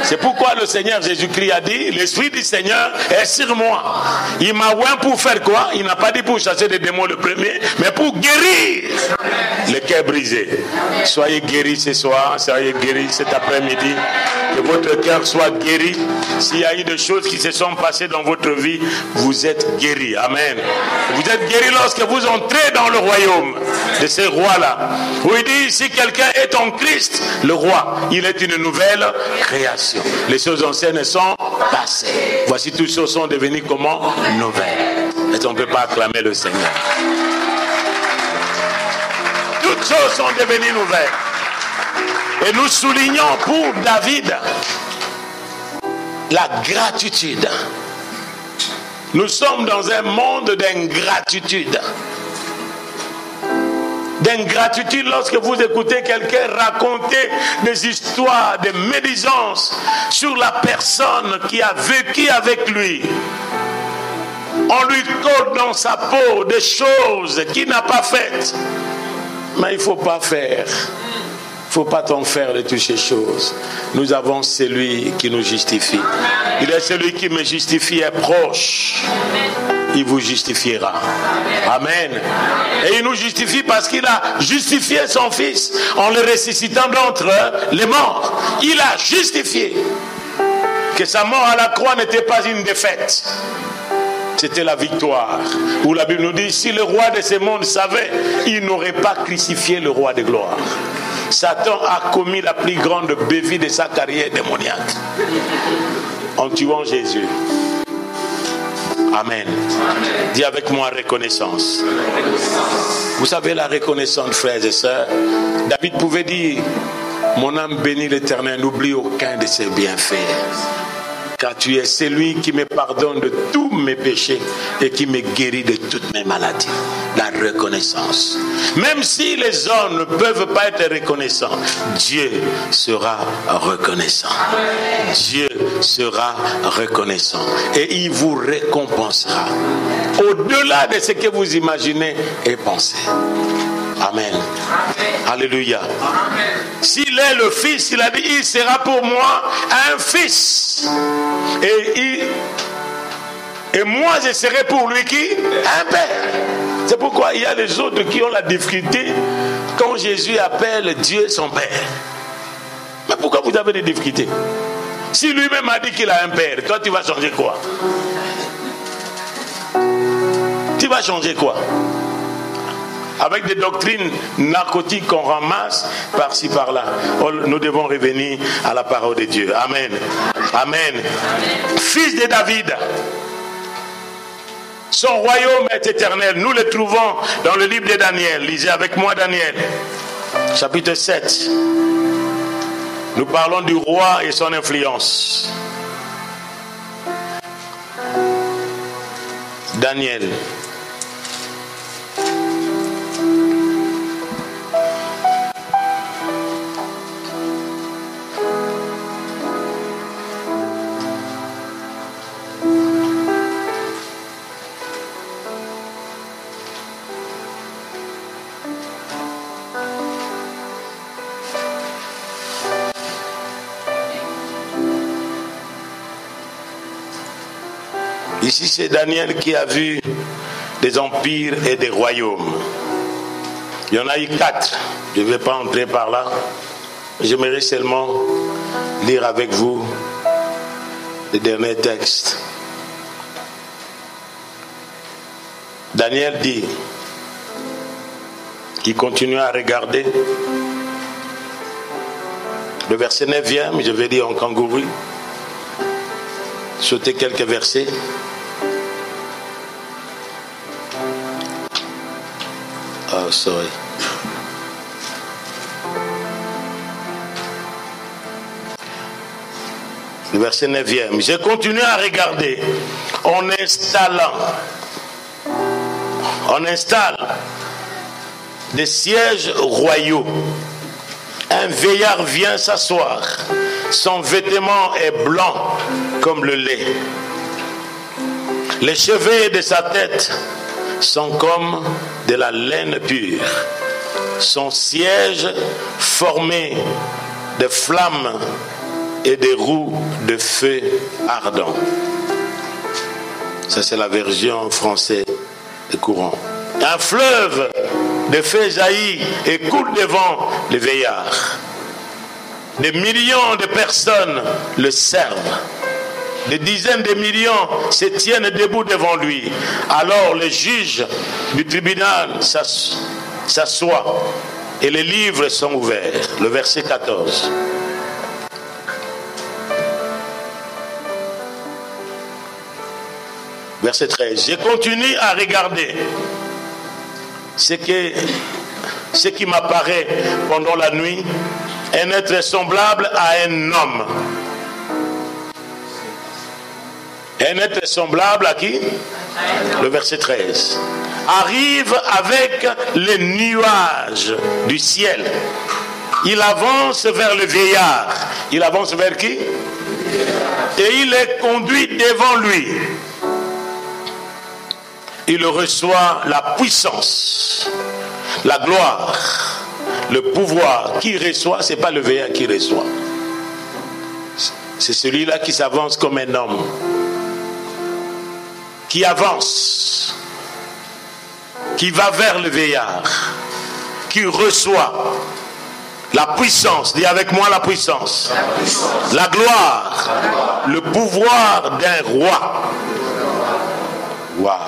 C'est pourquoi le Seigneur Jésus-Christ a dit, l'Esprit du Seigneur est sur moi. Il m'a oint pour faire quoi? Il n'a pas dit pour chasser des démons le premier, mais pour guérir le cœur brisé. Soyez guéris ce soir, soyez guéris cet après-midi. Que votre cœur soit guéri. S'il y a eu des choses qui se sont passées dans votre vie, vous êtes guéris. Amen. Vous êtes guéris lorsque vous entrez dans le royaume de ce roi-là. Où il dit, si quelqu'un est en Christ, le roi, il est une nouvelle création. Les choses anciennes sont passées. Voici, toutes choses sont devenues comment? Nouvelles. Et on ne peut pas acclamer le Seigneur. Toutes choses sont devenues nouvelles. Et nous soulignons pour David la gratitude. Nous sommes dans un monde d'ingratitude. D'ingratitude lorsque vous écoutez quelqu'un raconter des histoires de médisance sur la personne qui a vécu avec lui. On lui colle dans sa peau des choses qu'il n'a pas faites. Mais il ne faut pas faire. Il ne faut pas t'en faire de toutes ces choses. Nous avons celui qui nous justifie. Il est celui qui me justifie est proche. Il vous justifiera. Amen. Et il nous justifie parce qu'il a justifié son fils en le ressuscitant d'entre les morts. Il a justifié que sa mort à la croix n'était pas une défaite. C'était la victoire. Où la Bible nous dit, si le roi de ce monde savait, il n'aurait pas crucifié le roi de gloire. Satan a commis la plus grande bévue de sa carrière démoniaque en tuant Jésus. Amen. Dis avec moi reconnaissance. Vous savez la reconnaissance, frères et sœurs. David pouvait dire, mon âme bénit l'Éternel, n'oublie aucun de ses bienfaits. car tu es celui qui me pardonne de tous mes péchés et qui me guérit de toutes mes maladies. La reconnaissance. Même si les hommes ne peuvent pas être reconnaissants, Dieu sera reconnaissant. Dieu sera reconnaissant et il vous récompensera au-delà de ce que vous imaginez et pensez. Amen. Alléluia. S'il est le Fils, il a dit, il sera pour moi un fils. Et moi, je serai pour lui qui? Un père. C'est pourquoi il y a des autres qui ont la difficulté quand Jésus appelle Dieu son père. Mais pourquoi vous avez des difficultés? Si lui-même a dit qu'il a un père, toi tu vas changer quoi? Tu vas changer quoi? Avec des doctrines narcotiques qu'on ramasse par-ci par-là. Nous devons revenir à la parole de Dieu. Amen. Amen. Fils de David. Son royaume est éternel. Nous le trouvons dans le livre de Daniel. Lisez avec moi Daniel, chapitre 7. Nous parlons du roi et son influence. Daniel. Ici, c'est Daniel qui a vu des empires et des royaumes. Il y en a eu 4. Je ne vais pas entrer par là. J'aimerais seulement lire avec vous les derniers textes. Daniel dit, qui continue à regarder, le verset 9e, je vais dire en kangourou, sauter quelques versets. Oh, sorry. Le verset 9e. J'ai continué à regarder. On installe des sièges royaux. Un vieillard vient s'asseoir. Son vêtement est blanc comme le lait. Les cheveux de sa tête sont comme de la laine pure. Son siège formé de flammes et des roues de feu ardent. Ça, c'est la version française courant. Un fleuve de feu jaillit et coule devant le vieillard. Des millions de personnes le servent. Des dizaines de millions se tiennent debout devant lui. Alors les juges du tribunal s'assoient et les livres sont ouverts. Le verset 14. Verset 13. Je continue à regarder ce qui m'apparaît pendant la nuit, un être semblable à un homme. Un être semblable à qui? Le verset 13. Arrive avec les nuages du ciel. Il avance vers le vieillard. Il avance vers qui? Et il est conduit devant lui. Il reçoit la puissance, la gloire, le pouvoir. Qui reçoit? Ce n'est pas le vieillard qui reçoit. C'est celui-là qui s'avance comme un homme. Qui avance, qui va vers le vieillard, qui reçoit la puissance, dis avec moi la puissance, la gloire, le pouvoir d'un roi. Waouh!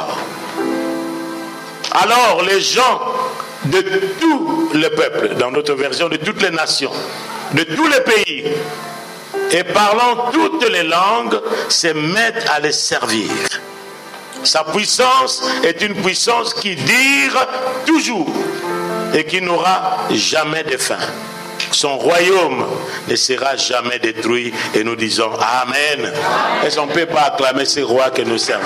Alors les gens de tout le peuple, dans notre version de toutes les nations, de tous les pays, et parlant toutes les langues, se mettent à les servir. Sa puissance est une puissance qui dure toujours et qui n'aura jamais de fin. son royaume ne sera jamais détruit. Et nous disons Amen. Est-ce qu'on ne peut pas acclamer ce roi que nous servons?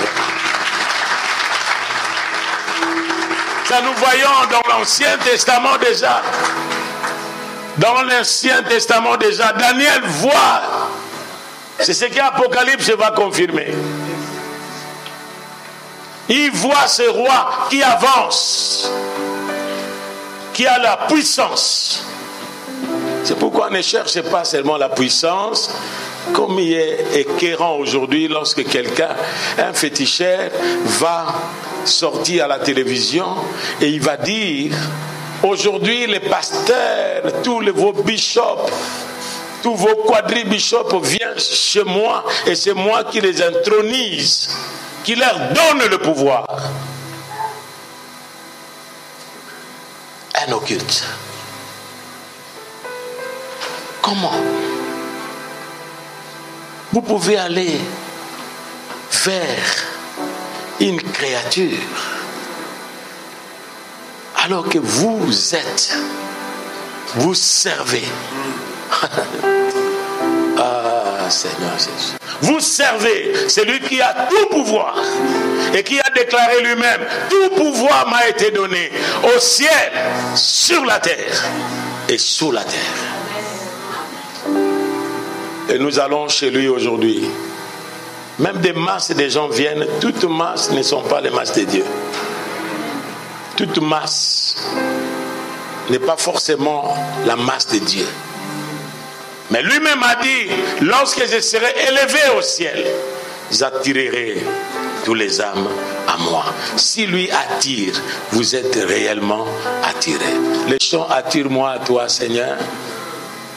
Ça, nous voyons dans l'Ancien Testament déjà. Dans l'Ancien Testament déjà, Daniel voit. C'est ce qu'Apocalypse va confirmer. Il voit ce roi qui avance, qui a la puissance. C'est pourquoi on ne cherche pas seulement la puissance, comme il est écœurant aujourd'hui lorsque quelqu'un, un féticheur, va sortir à la télévision et il va dire: aujourd'hui les pasteurs, tous vos bishops, tous vos quadribishops viennent chez moi et c'est moi qui les intronise, qui leur donne le pouvoir. Un occulte. Comment vous pouvez aller vers une créature alors que vous servez? Ah, Seigneur Jésus. Vous servez celui qui a tout pouvoir et qui a déclaré lui-même: tout pouvoir m'a été donné au ciel, sur la terre et sous la terre. Et nous allons chez lui aujourd'hui. Même des masses de gens viennent. Toutes masses ne sont pas les masses de Dieu. Toute masse n'est pas forcément la masse de Dieu. Mais lui-même a dit: lorsque je serai élevé au ciel, j'attirerai tous les âmes à moi. Si lui attire, vous êtes réellement attirés. Les chants: attire-moi à toi, Seigneur.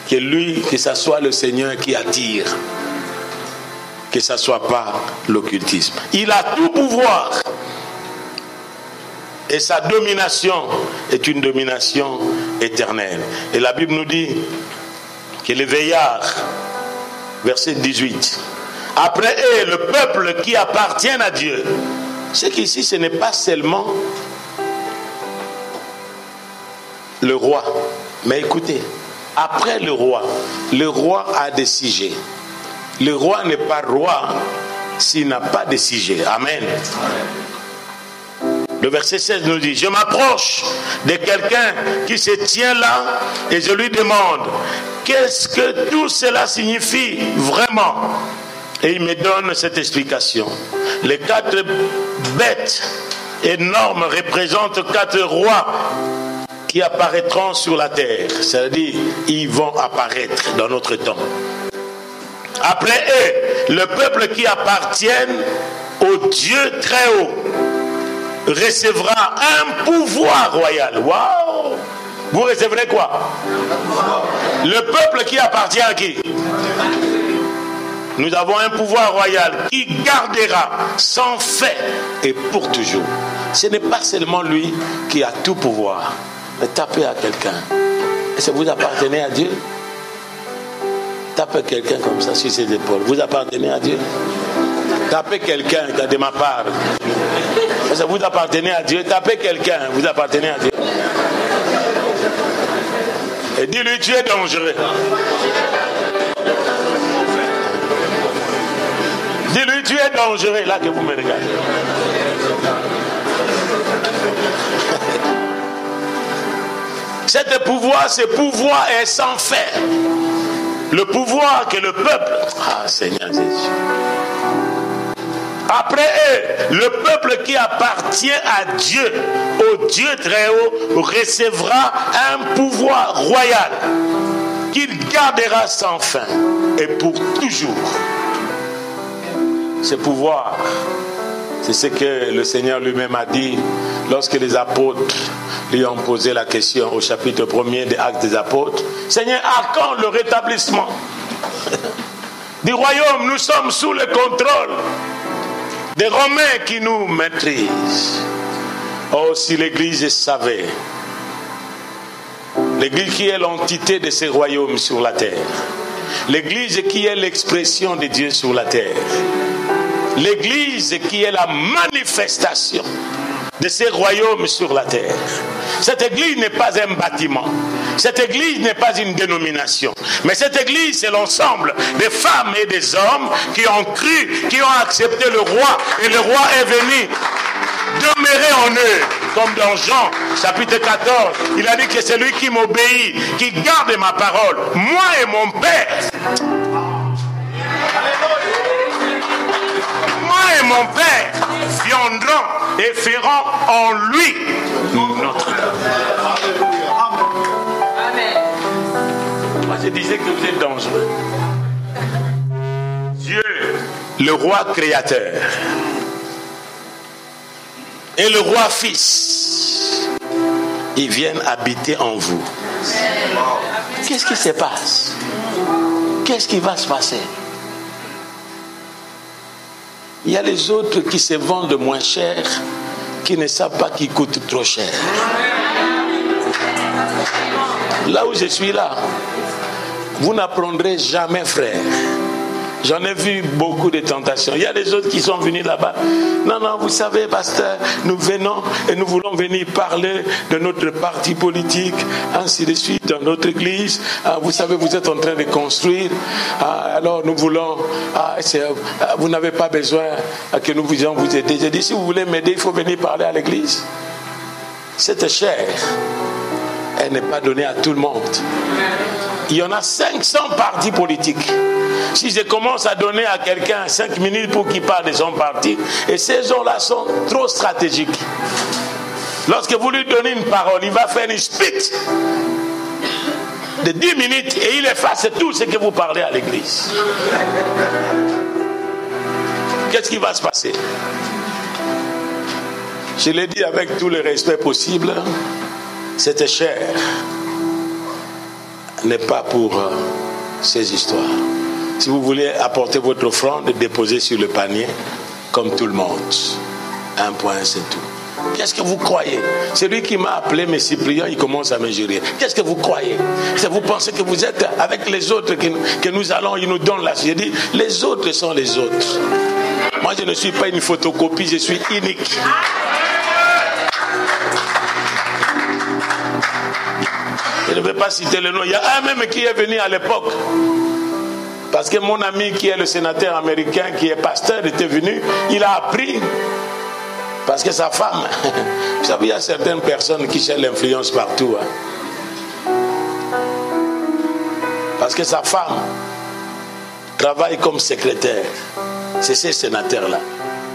Que ça soit le Seigneur qui attire, que ça soit pas l'occultisme. Il a tout pouvoir et sa domination est une domination éternelle. Et la Bible nous dit que les veillards, verset 18, après eux, le peuple qui appartient à Dieu. C'est qu'ici, ce n'est pas seulement le roi, mais écoutez, après le roi a des sujets. Le roi n'est pas roi s'il n'a pas de sujet. Amen. Le verset 16 nous dit: je m'approche de quelqu'un qui se tient là et je lui demande: qu'est-ce que tout cela signifie vraiment? Et il me donne cette explication. Les 4 bêtes énormes représentent 4 rois qui apparaîtront sur la terre. C'est-à-dire, ils vont apparaître dans notre temps. Après eux, le peuple qui appartient au Dieu très haut recevra un pouvoir royal. Waouh! Vous recevrez quoi? Le peuple qui appartient à qui? Nous avons un pouvoir royal qui gardera sans fait et pour toujours. Ce n'est pas seulement lui qui a tout pouvoir. Mais tapez à quelqu'un. Est-ce que vous appartenez à Dieu? Tapez quelqu'un comme ça sur ses épaules. Vous appartenez à Dieu? Tapez quelqu'un de ma part. Est-ce que vous appartenez à Dieu? Tapez quelqu'un. Vous appartenez à Dieu? Et dis-lui: tu es dangereux. Dis-lui: tu es dangereux. Là que vous me regardez. Ce pouvoir est sans fait. Le pouvoir que le peuple... Ah, Seigneur Jésus. Après eux, le peuple qui appartient à Dieu, au Dieu très haut, recevra un pouvoir royal qu'il gardera sans fin et pour toujours. Ce pouvoir, c'est ce que le Seigneur lui-même a dit lorsque les apôtres lui ont posé la question au chapitre 1er des Actes des Apôtres. Seigneur, à quand le rétablissement du royaume? Nous sommes sous le contrôle des Romains qui nous maîtrisent. Oh, si l'Église savait, l'Église qui est l'entité de ces royaumes sur la terre, l'Église qui est l'expression de Dieu sur la terre, l'Église qui est la manifestation de ces royaumes sur la terre. Cette église n'est pas un bâtiment. Cette église n'est pas une dénomination. Mais cette église, c'est l'ensemble des femmes et des hommes qui ont cru, qui ont accepté le roi. Et le roi est venu demeurer en eux. Comme dans Jean, chapitre 14, il a dit que c'est lui qui m'obéit, qui garde ma parole. Moi et mon Père. Moi et mon Père viendront et feront en lui notre Amen. Moi je disais que vous êtes dangereux. Dieu, le roi créateur, et le roi fils, ils viennent habiter en vous. Qu'est-ce qui se passe? Qu'est-ce qui va se passer? Il y a les autres qui se vendent moins cher, qui ne savent pas qu'ils coûtent trop cher. Là où je suis là, vous n'apprendrez jamais, frère. J'en ai vu beaucoup de tentations. Il y a des autres qui sont venus là-bas. Non, vous savez, pasteur, nous venons et nous voulons venir parler de notre parti politique, ainsi de suite, dans notre église. Vous savez, vous êtes en train de construire. Alors, nous voulons... vous n'avez pas besoin que nous puissions vous aider. J'ai dit, si vous voulez m'aider, il faut venir parler à l'église. Cette chair, elle n'est pas donnée à tout le monde. Il y en a 500 partis politiques. Si je commence à donner à quelqu'un 5 minutes pour qu'il parle de son parti, et ces gens-là sont trop stratégiques. Lorsque vous lui donnez une parole, il va faire une speech de 10 minutes et il efface tout ce que vous parlez à l'église. Qu'est-ce qui va se passer? Je l'ai dit avec tout le respect possible, cette chair n'est pas pour ces histoires. Si vous voulez apporter votre offrande, déposez sur le panier, comme tout le monde. Un point, c'est tout. Qu'est-ce que vous croyez? Celui qui m'a appelé mes suppliants, il commence à me jurer. Qu'est-ce que vous croyez? Si vous pensez que vous êtes avec les autres, que nous allons, ils nous donnent la... J'ai dit, les autres sont les autres. Moi, je ne suis pas une photocopie, je suis unique. Je ne vais pas citer le nom. Il y a un même qui est venu à l'époque. Parce que mon ami qui est le sénateur américain, qui est pasteur, était venu. Il a appris. Parce que sa femme, vous savez, il y a certaines personnes qui cherchent l'influence partout. Parce que sa femme travaille comme secrétaire. C'est ces sénateurs-là.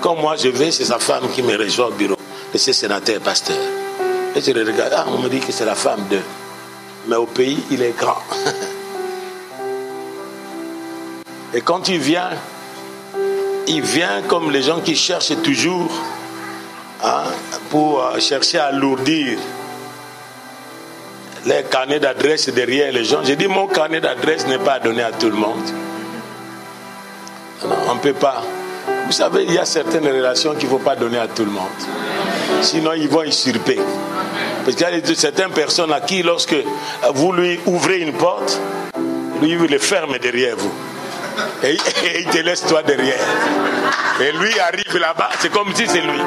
Comme moi je vais, c'est sa femme qui me rejoint au bureau de ces sénateurs pasteurs. Et je le regarde, on me dit que c'est la femme d'eux. Mais au pays, il est grand. Et quand il vient comme les gens qui cherchent toujours pour chercher à alourdir les carnets d'adresse derrière les gens. J'ai dit, mon carnet d'adresse n'est pas donné à tout le monde. Non, on ne peut pas. Vous savez, il y a certaines relations qu'il ne faut pas donner à tout le monde. Sinon, ils vont usurper. Parce qu'il y a certaines personnes à qui, lorsque vous lui ouvrez une porte, lui, il le ferme derrière vous. Et il te laisse toi derrière. Et lui arrive là-bas, c'est comme si c'est lui.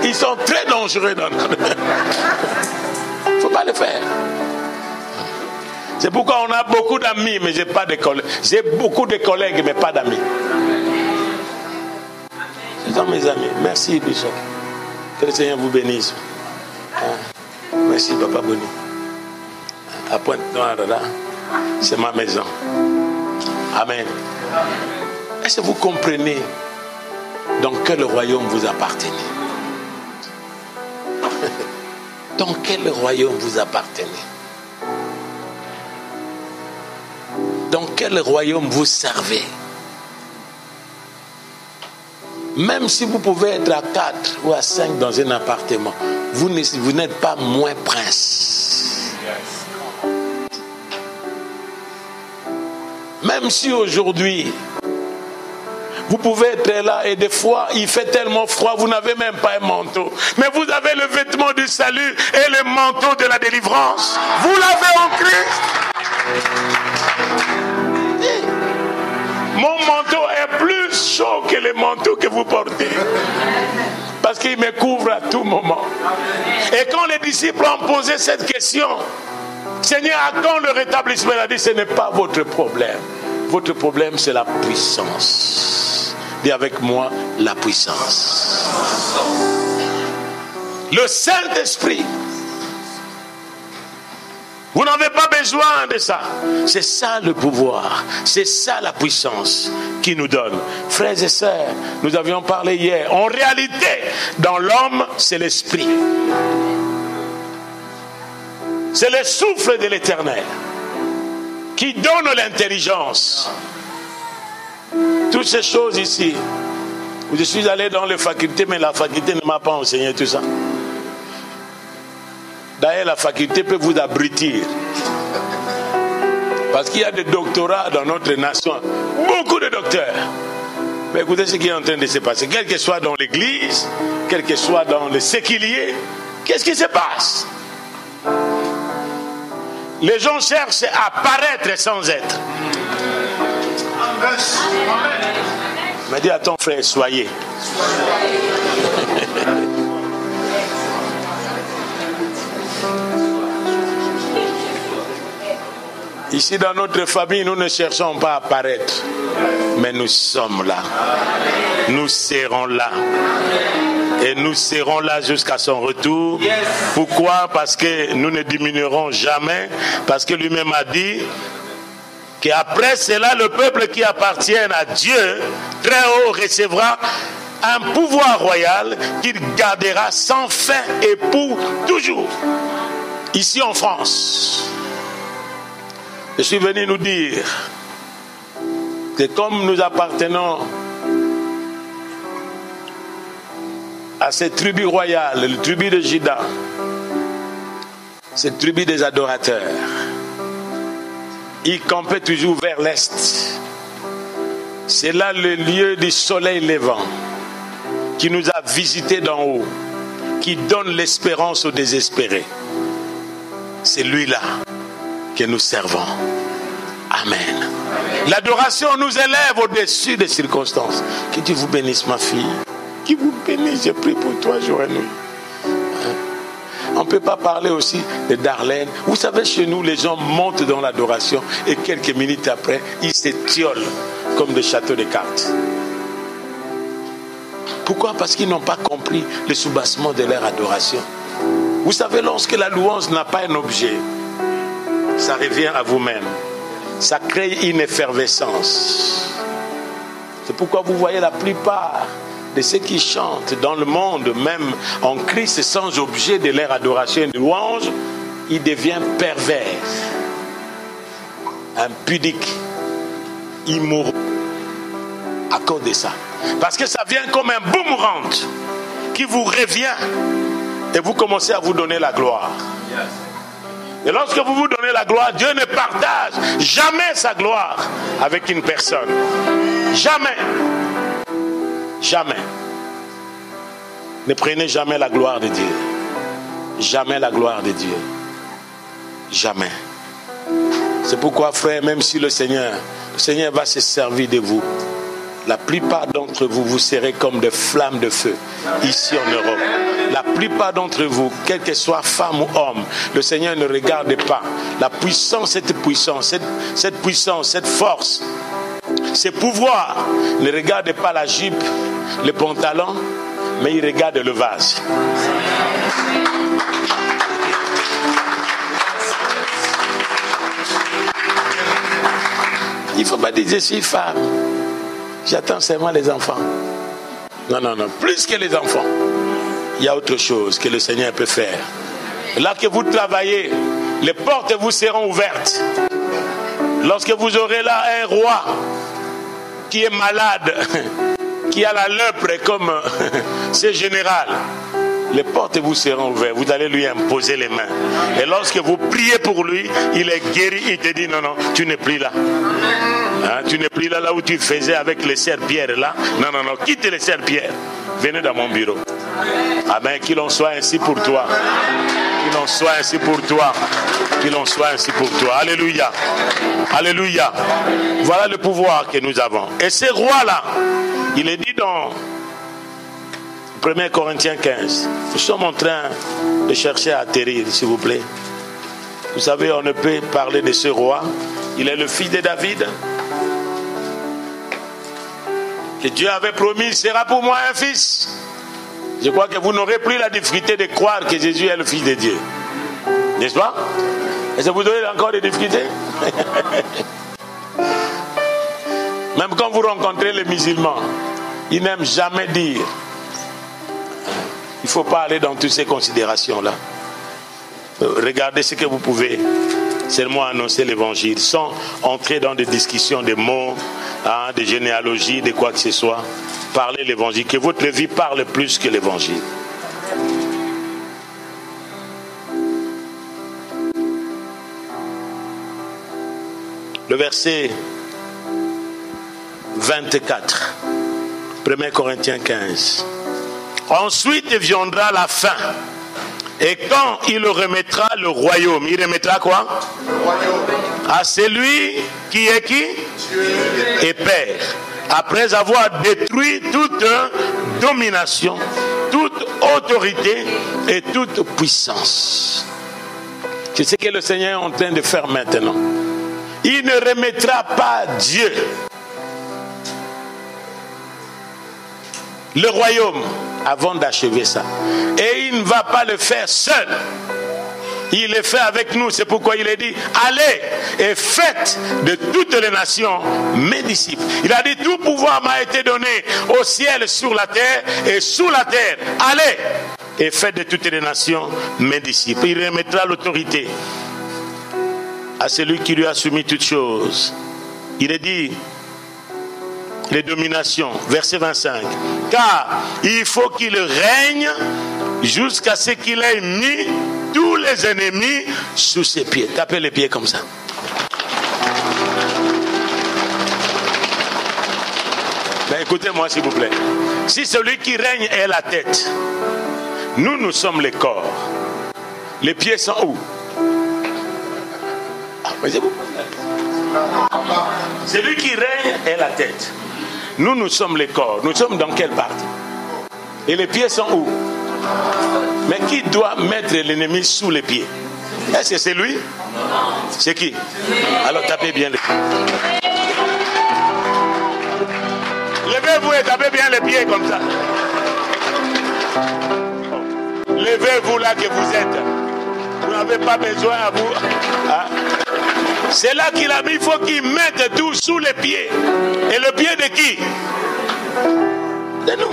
Ils sont très dangereux dans notre... Il ne faut pas le faire. C'est pourquoi on a beaucoup d'amis, mais j'ai pas de collègues. J'ai beaucoup de collègues, mais pas d'amis. Ce sont mes amis. Merci, Bishop. Que le Seigneur vous bénisse. Merci, Papa Boni. À Pointe-Noire, c'est ma maison. Amen. Est-ce que vous comprenez dans quel royaume vous appartenez? Dans quel royaume vous appartenez? Dans quel royaume vous servez? Même si vous pouvez être à 4 ou à 5 dans un appartement, vous n'êtes pas moins prince. Même si aujourd'hui, vous pouvez être là et des fois, il fait tellement froid, vous n'avez même pas un manteau. Mais vous avez le vêtement du salut et le manteau de la délivrance. Vous l'avez en Christ. Mon manteau est plus chaud que le manteau que vous portez. Parce qu'il me couvre à tout moment. Et quand les disciples ont posé cette question, Seigneur, à quand le rétablissement? Il a dit, ce n'est pas votre problème. Votre problème, c'est la puissance. Dis avec moi, la puissance. Le Saint-Esprit. Vous n'avez pas besoin de ça. C'est ça le pouvoir. C'est ça la puissance qui nous donne. Frères et sœurs, nous avions parlé hier. En réalité, dans l'homme, c'est l'esprit. C'est le souffle de l'Éternel qui donne l'intelligence. Toutes ces choses ici. Je suis allé dans les facultés, mais la faculté ne m'a pas enseigné tout ça. D'ailleurs, la faculté peut vous abrutir. Parce qu'il y a des doctorats dans notre nation. Beaucoup de docteurs. Mais écoutez ce qui est en train de se passer. Quel que soit dans l'église, quel que soit dans le séculier, qu'est-ce qui se passe? Les gens cherchent à paraître sans être. Mais dis à ton frère, soyez. Ici dans notre famille, nous ne cherchons pas à paraître, mais nous sommes là. Nous serons là. Et nous serons là jusqu'à son retour. Pourquoi? Parce que nous ne diminuerons jamais. Parce que lui-même a dit qu'après cela, le peuple qui appartient à Dieu, très haut, recevra un pouvoir royal qu'il gardera sans fin et pour toujours. Ici en France. Je suis venu nous dire que comme nous appartenons à cette tribu royale, le tribu de Juda, cette tribu des adorateurs, ils campaient toujours vers l'est. C'est là le lieu du soleil levant qui nous a visités d'en haut, qui donne l'espérance aux désespérés. C'est lui-là que nous servons. Amen. L'adoration nous élève au-dessus des circonstances. Que Dieu vous bénisse, ma fille. Qu'il vous bénisse, je prie pour toi jour et nuit. On ne peut pas parler aussi de Darlene. Vous savez, chez nous, les gens montent dans l'adoration et quelques minutes après, ils s'étiolent comme des châteaux de cartes. Pourquoi? Parce qu'ils n'ont pas compris le soubassement de leur adoration. Vous savez, lorsque la louange n'a pas un objet, ça revient à vous-même. Ça crée une effervescence. C'est pourquoi vous voyez la plupart de ceux qui chantent dans le monde, même en Christ, sans objet de leur adoration et de louange, ils deviennent pervers, impudiques, immoraux, à cause de ça. Parce que ça vient comme un boomerang qui vous revient et vous commencez à vous donner la gloire. Et lorsque vous vous donnez la gloire, Dieu ne partage jamais sa gloire avec une personne. Jamais. Jamais. Ne prenez jamais la gloire de Dieu. Jamais la gloire de Dieu. Jamais. C'est pourquoi, frère, même si le Seigneur va se servir de vous, la plupart d'entre vous, vous serez comme des flammes de feu ici en Europe. La plupart d'entre vous, quel que soit femme ou homme, le Seigneur ne regarde pas la puissance, cette force, ces pouvoirs. Ne regarde pas la jupe, le pantalon, mais il regarde le vase. Il ne faut pas dire je suis femme. J'attends seulement les enfants. Non, plus que les enfants. Il y a autre chose que le Seigneur peut faire. Là que vous travaillez, les portes vous seront ouvertes. Lorsque vous aurez là un roi qui est malade, qui a la lèpre comme ce général, les portes vous seront ouvertes. Vous allez lui imposer les mains. Et lorsque vous priez pour lui, il est guéri. Il te dit non, tu n'es plus là. Tu n'es plus là où tu faisais avec les serpillères là. Non, quitte les serpillères. Venez dans mon bureau. Amen. Qu'il en soit ainsi pour toi. Qu'il en soit ainsi pour toi. Qu'il en soit ainsi pour toi. Alléluia. Alléluia. Voilà le pouvoir que nous avons. Et ce roi-là, il est dit 1 Corinthiens 15. Nous sommes en train de chercher à atterrir, s'il vous plaît. Vous savez, on ne peut parler de ce roi. Il est le fils de David. Que Dieu avait promis, il sera pour moi un fils. Je crois que vous n'aurez plus la difficulté de croire que Jésus est le fils de Dieu. N'est-ce pas? Est-ce que vous avez encore des difficultés? Même quand vous rencontrez les musulmans, ils n'aiment jamais dire. Il ne faut pas aller dans toutes ces considérations-là. Regardez ce que vous pouvez seulement annoncer l'évangile sans entrer dans des discussions de mots, de généalogie, de quoi que ce soit. Parlez l'évangile, que votre vie parle plus que l'évangile. Le verset 24, 1 Corinthiens 15. Ensuite viendra la fin. Et quand il remettra le royaume, il remettra quoi? Le royaume. À celui qui est qui? Dieu et Père. Après avoir détruit toute domination, toute autorité et toute puissance. C'est ce que le Seigneur est en train de faire maintenant. Il ne remettra pas Dieu. Le royaume avant d'achever ça. Et il ne va pas le faire seul. Il le fait avec nous. C'est pourquoi il est dit, allez et faites de toutes les nations mes disciples. Il a dit, tout pouvoir m'a été donné au ciel, sur la terre et sous la terre. Allez et faites de toutes les nations mes disciples. Il remettra l'autorité à celui qui lui a soumis toutes choses. Il est dit, les dominations, verset 25. Car il faut qu'il règne jusqu'à ce qu'il ait mis tous les ennemis sous ses pieds. Tapez les pieds comme ça. Ben écoutez-moi s'il vous plaît. Si celui qui règne est la tête, nous sommes les corps. Les pieds sont où? Celui qui règne est la tête. Nous sommes les corps. Nous sommes dans quelle partie? Et les pieds sont où? Mais qui doit mettre l'ennemi sous les pieds? Est-ce que c'est lui? C'est qui? Alors tapez bien les pieds. Levez-vous et tapez bien les pieds comme ça. Levez-vous là que vous êtes. Vous n'avez pas besoin à vous. Hein? C'est là qu'il a mis, il faut qu'il mette tout sous les pieds. Et le pied de qui? De nous.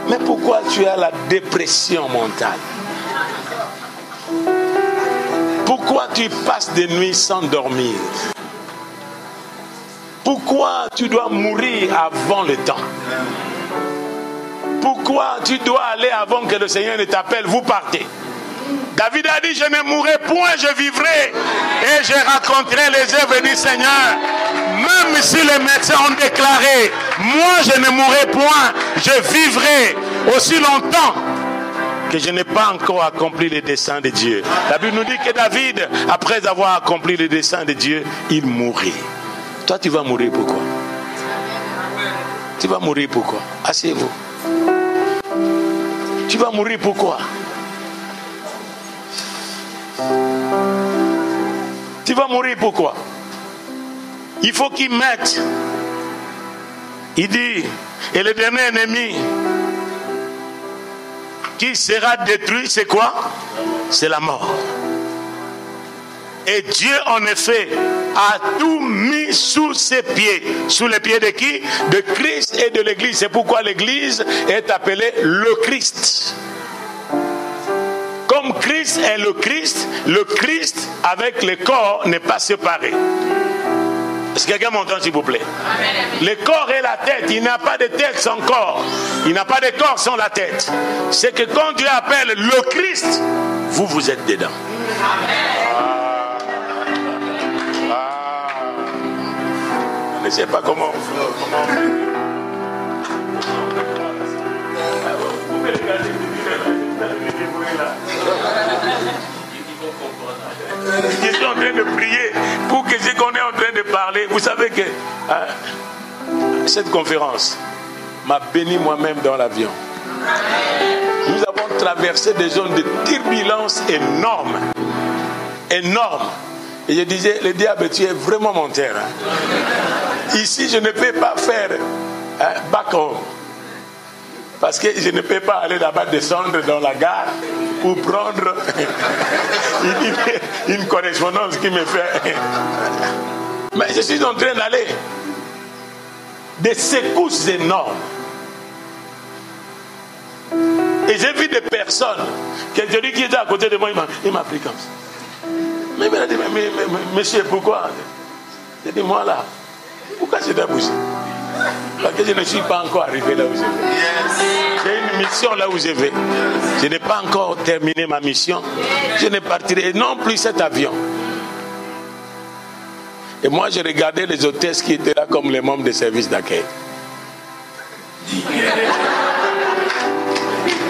Mais pourquoi tu as la dépression mentale? Pourquoi tu passes des nuits sans dormir? Pourquoi tu dois mourir avant le temps? Pourquoi tu dois aller avant que le Seigneur ne t'appelle? Vous partez. David a dit, je ne mourrai point, je vivrai et je raconterai les œuvres du Seigneur. Même si les médecins ont déclaré, moi je ne mourrai point, je vivrai aussi longtemps que je n'ai pas encore accompli les desseins de Dieu. La Bible nous dit que David, après avoir accompli les desseins de Dieu, il mourit. Toi tu vas mourir pourquoi? Tu vas mourir pourquoi? Asseyez-vous. Tu vas mourir pourquoi? Tu vas mourir pourquoi? Il faut qu'il mette. Il dit, et le dernier ennemi qui sera détruit, c'est quoi? C'est la mort. Et Dieu, en effet, a tout mis sous ses pieds. Sous les pieds de qui? De Christ et de l'Église. C'est pourquoi l'Église est appelée le Christ. Comme Christ est le Christ avec le corps n'est pas séparé. Est-ce que quelqu'un m'entend s'il vous plaît? Le corps est la tête. Il n'y a pas de tête sans corps. Il n'y a pas de corps sans la tête. C'est que quand Dieu appelle le Christ, vous êtes dedans. Je ne sais pas comment. Vous pouvez regarder. Je suis en train de prier pour que ce qu'on est en train de parler, vous savez que cette conférence m'a béni moi-même dans l'avion. Nous avons traversé des zones de turbulence énormes. Énormes. Et je disais, le diable, tu es vraiment mon terrain. Ici, je ne peux pas faire back home. Parce que je ne peux pas aller là-bas descendre dans la gare pour prendre une correspondance qui me fait. Mais je suis en train d'aller. Des secousses énormes. Et j'ai vu des personnes, celui qui était à côté de moi, il m'a pris comme ça. Mais il m'a dit, mais monsieur, pourquoi? J'ai dit, moi là, pourquoi je dois bouger? Parce que je ne suis pas encore arrivé là où je vais. J'ai une mission là où je vais. Je n'ai pas encore terminé ma mission. Je ne partirai non plus cet avion. Et moi, je regardais les hôtesses qui étaient là comme les membres des services d'accueil.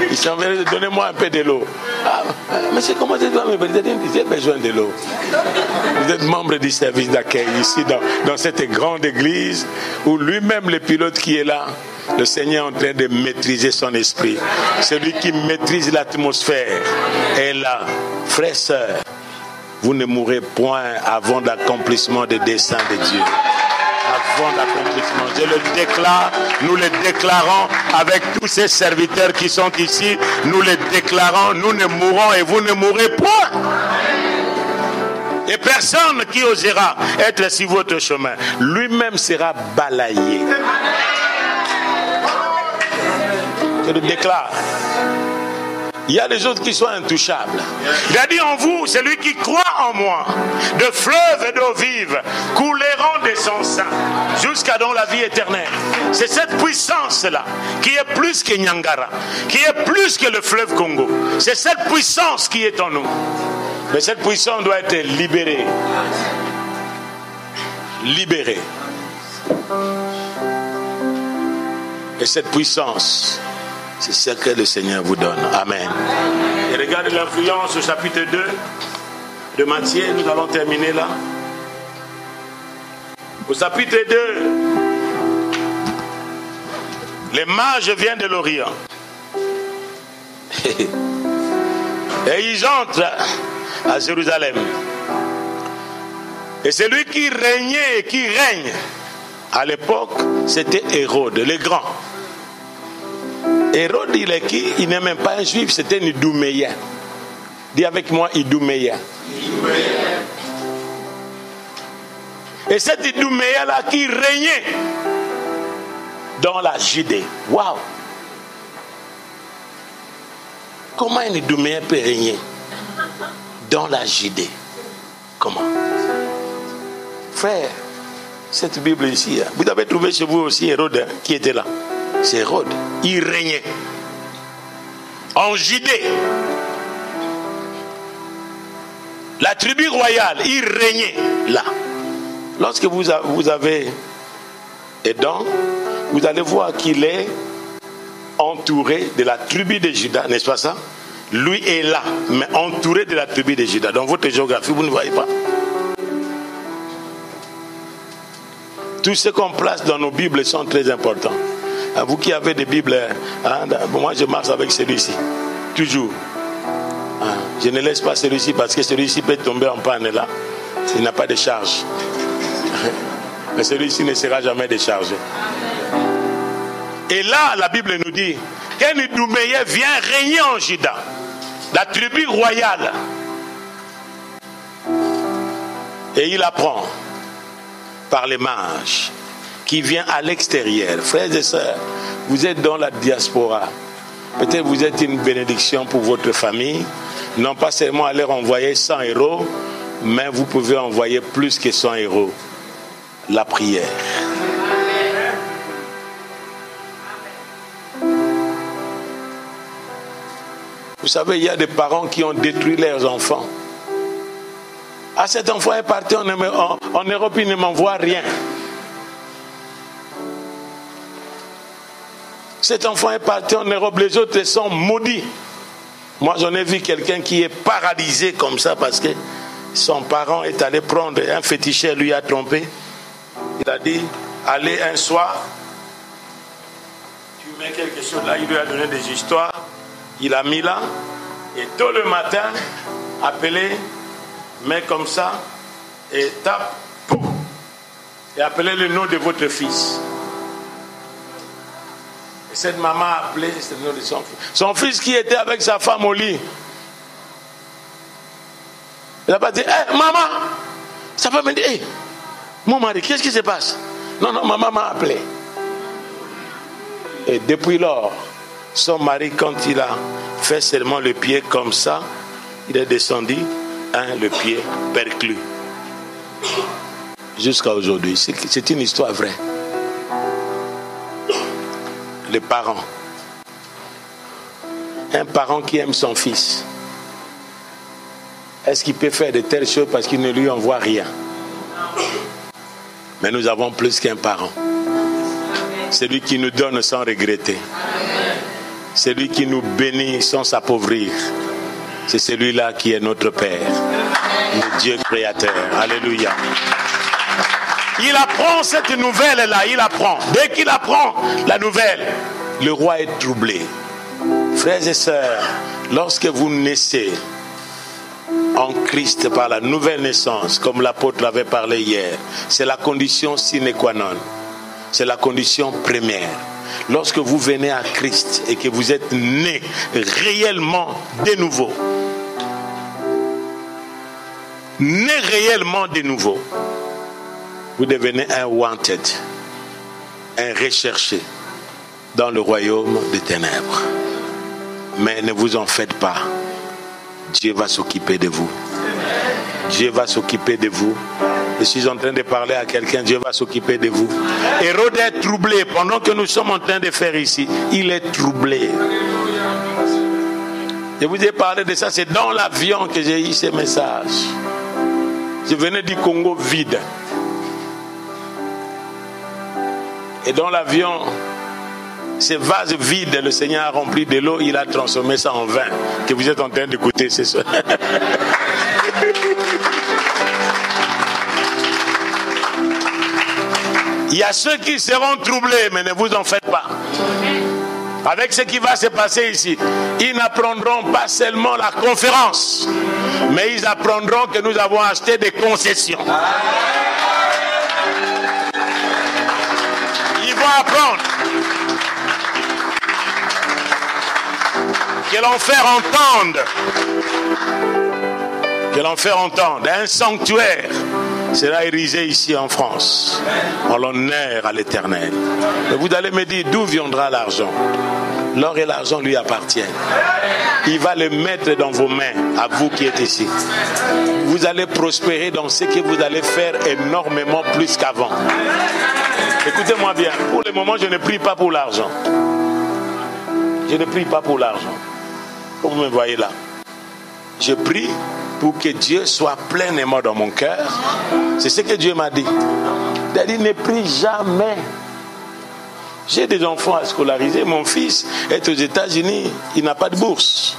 Ils sont venus, donnez-moi un peu de l'eau. Ah, monsieur, comment je dois me dire? J'ai besoin de l'eau. Vous êtes membre du service d'accueil ici dans cette grande église où lui-même, le pilote qui est là, le Seigneur est en train de maîtriser son esprit. Celui qui maîtrise l'atmosphère est là. Frères et sœurs, vous ne mourrez point avant l'accomplissement des desseins de Dieu. Avant l'accomplissement. Je le déclare, nous le déclarons avec tous ces serviteurs qui sont ici, nous le déclarons, nous ne mourrons et vous ne mourrez point. Et personne qui osera être sur votre chemin, lui-même sera balayé. Je le déclare. Il y a des autres qui sont intouchables. Il a dit en vous, celui qui croit en moi, de fleuves d'eau vive couleront de son sein jusqu'à dans la vie éternelle. C'est cette puissance-là qui est plus que Nyangara, qui est plus que le fleuve Congo. C'est cette puissance qui est en nous. Mais cette puissance doit être libérée. Libérée. Et cette puissance, c'est ce que le Seigneur vous donne. Amen. Et regardez l'influence au chapitre 2 de Matthieu. Nous allons terminer là. Au chapitre 2, les mages viennent de l'Orient. Et ils entrent à Jérusalem. Et celui qui régnait et qui règne à l'époque, c'était Hérode, le grand. Hérode, il est qui? Il n'est même pas un juif, c'était un Idouméen. Dis avec moi, Idouméen. Et cet Idouméen-là qui régnait dans la Judée. Waouh! Comment un Idouméen peut régner dans la Judée? Comment? Frère, cette Bible ici, vous avez trouvé chez vous aussi Hérode qui était là. C'est Hérode. Il régnait en Judée. La tribu royale, il régnait là. Lorsque vous avez Édom, vous allez voir qu'il est entouré de la tribu de Juda, n'est-ce pas ça? Lui est là, mais entouré de la tribu de Juda. Dans votre géographie, vous ne voyez pas. Tout ce qu'on place dans nos Bibles sont très importants. Vous qui avez des Bibles, moi je marche avec celui-ci, toujours. Je ne laisse pas celui-ci parce que celui-ci peut tomber en panne là. Il n'a pas de charge. Mais celui-ci ne sera jamais déchargé. Et là, la Bible nous dit qu'un Idouméen vient régner en Juda, la tribu royale. Et il apprend par les mages qui vient à l'extérieur. Frères et sœurs, vous êtes dans la diaspora. Peut-être vous êtes une bénédiction pour votre famille. Non pas seulement aller envoyer 100 euros, mais vous pouvez envoyer plus que 100 euros. La prière. Vous savez, il y a des parents qui ont détruit leurs enfants. Ah, cet enfant est parti en Europe, il ne m'envoie rien. Cet enfant est parti en Europe, les autres sont maudits. Moi, j'en ai vu quelqu'un qui est paralysé comme ça parce que son parent est allé prendre un féticheur, lui a trompé. Il a dit, allez un soir il met quelque chose là, il lui a donné des histoires, il a mis là, et tôt le matin, appelez, met comme ça, et tape, pouf, et appelez le nom de votre fils. Et cette maman a appelé le nom de son fils. Son fils qui était avec sa femme au lit. Il n'a pas dit, hey, maman, sa femme m'a dit, hey, mon mari, qu'est-ce qui se passe? Non, maman m'a appelé. Et depuis lors, son mari, quand il a fait seulement le pied comme ça, il est descendu, le pied perclus. Jusqu'à aujourd'hui. C'est une histoire vraie. Les parents. Un parent qui aime son fils. Est-ce qu'il peut faire de telles choses parce qu'il ne lui envoie rien? Mais nous avons plus qu'un parent. C'est lui qui nous donne sans regretter. C'est lui qui nous bénit sans s'appauvrir. C'est celui-là qui est notre Père, le Dieu créateur. Alléluia. Il apprend cette nouvelle-là, il apprend. Dès qu'il apprend la nouvelle, le roi est troublé. Frères et sœurs, lorsque vous naissez en Christ par la nouvelle naissance, comme l'apôtre avait parlé hier, c'est la condition sine qua non. C'est la condition première. Lorsque vous venez à Christ et que vous êtes né réellement de nouveau, vous devenez un wanted, un recherché dans le royaume des ténèbres. Mais ne vous en faites pas. Dieu va s'occuper de vous. Dieu va s'occuper de vous. Je suis en train de parler à quelqu'un, Dieu va s'occuper de vous. Hérode est troublé pendant que nous sommes en train de faire ici. Il est troublé. Je vous ai parlé de ça, c'est dans l'avion que j'ai eu ces messages. Je venais du Congo vide. Et dans l'avion, ces vases vides, le Seigneur a rempli de l'eau, il a transformé ça en vin, que vous êtes en train d'écouter ce soir. Il y a ceux qui seront troublés, mais ne vous en faites pas. Avec ce qui va se passer ici, ils n'apprendront pas seulement la conférence, mais ils apprendront que nous avons acheté des concessions. Ils vont apprendre que l'enfer entende un sanctuaire sera érigé ici en France en l'honneur à l'Éternel. Mais vous allez me dire d'où viendra l'argent? L'or et l'argent lui appartiennent. Il va le mettre dans vos mains, à vous qui êtes ici. Vous allez prospérer dans ce que vous allez faire énormément plus qu'avant. Écoutez-moi bien, pour le moment je ne prie pas pour l'argent. Je ne prie pas pour l'argent. Comme vous me voyez là. Je prie pour que Dieu soit pleinement dans mon cœur. C'est ce que Dieu m'a dit. Il a dit, ne prie jamais. J'ai des enfants à scolariser. Mon fils est aux États-Unis. Il n'a pas de bourse.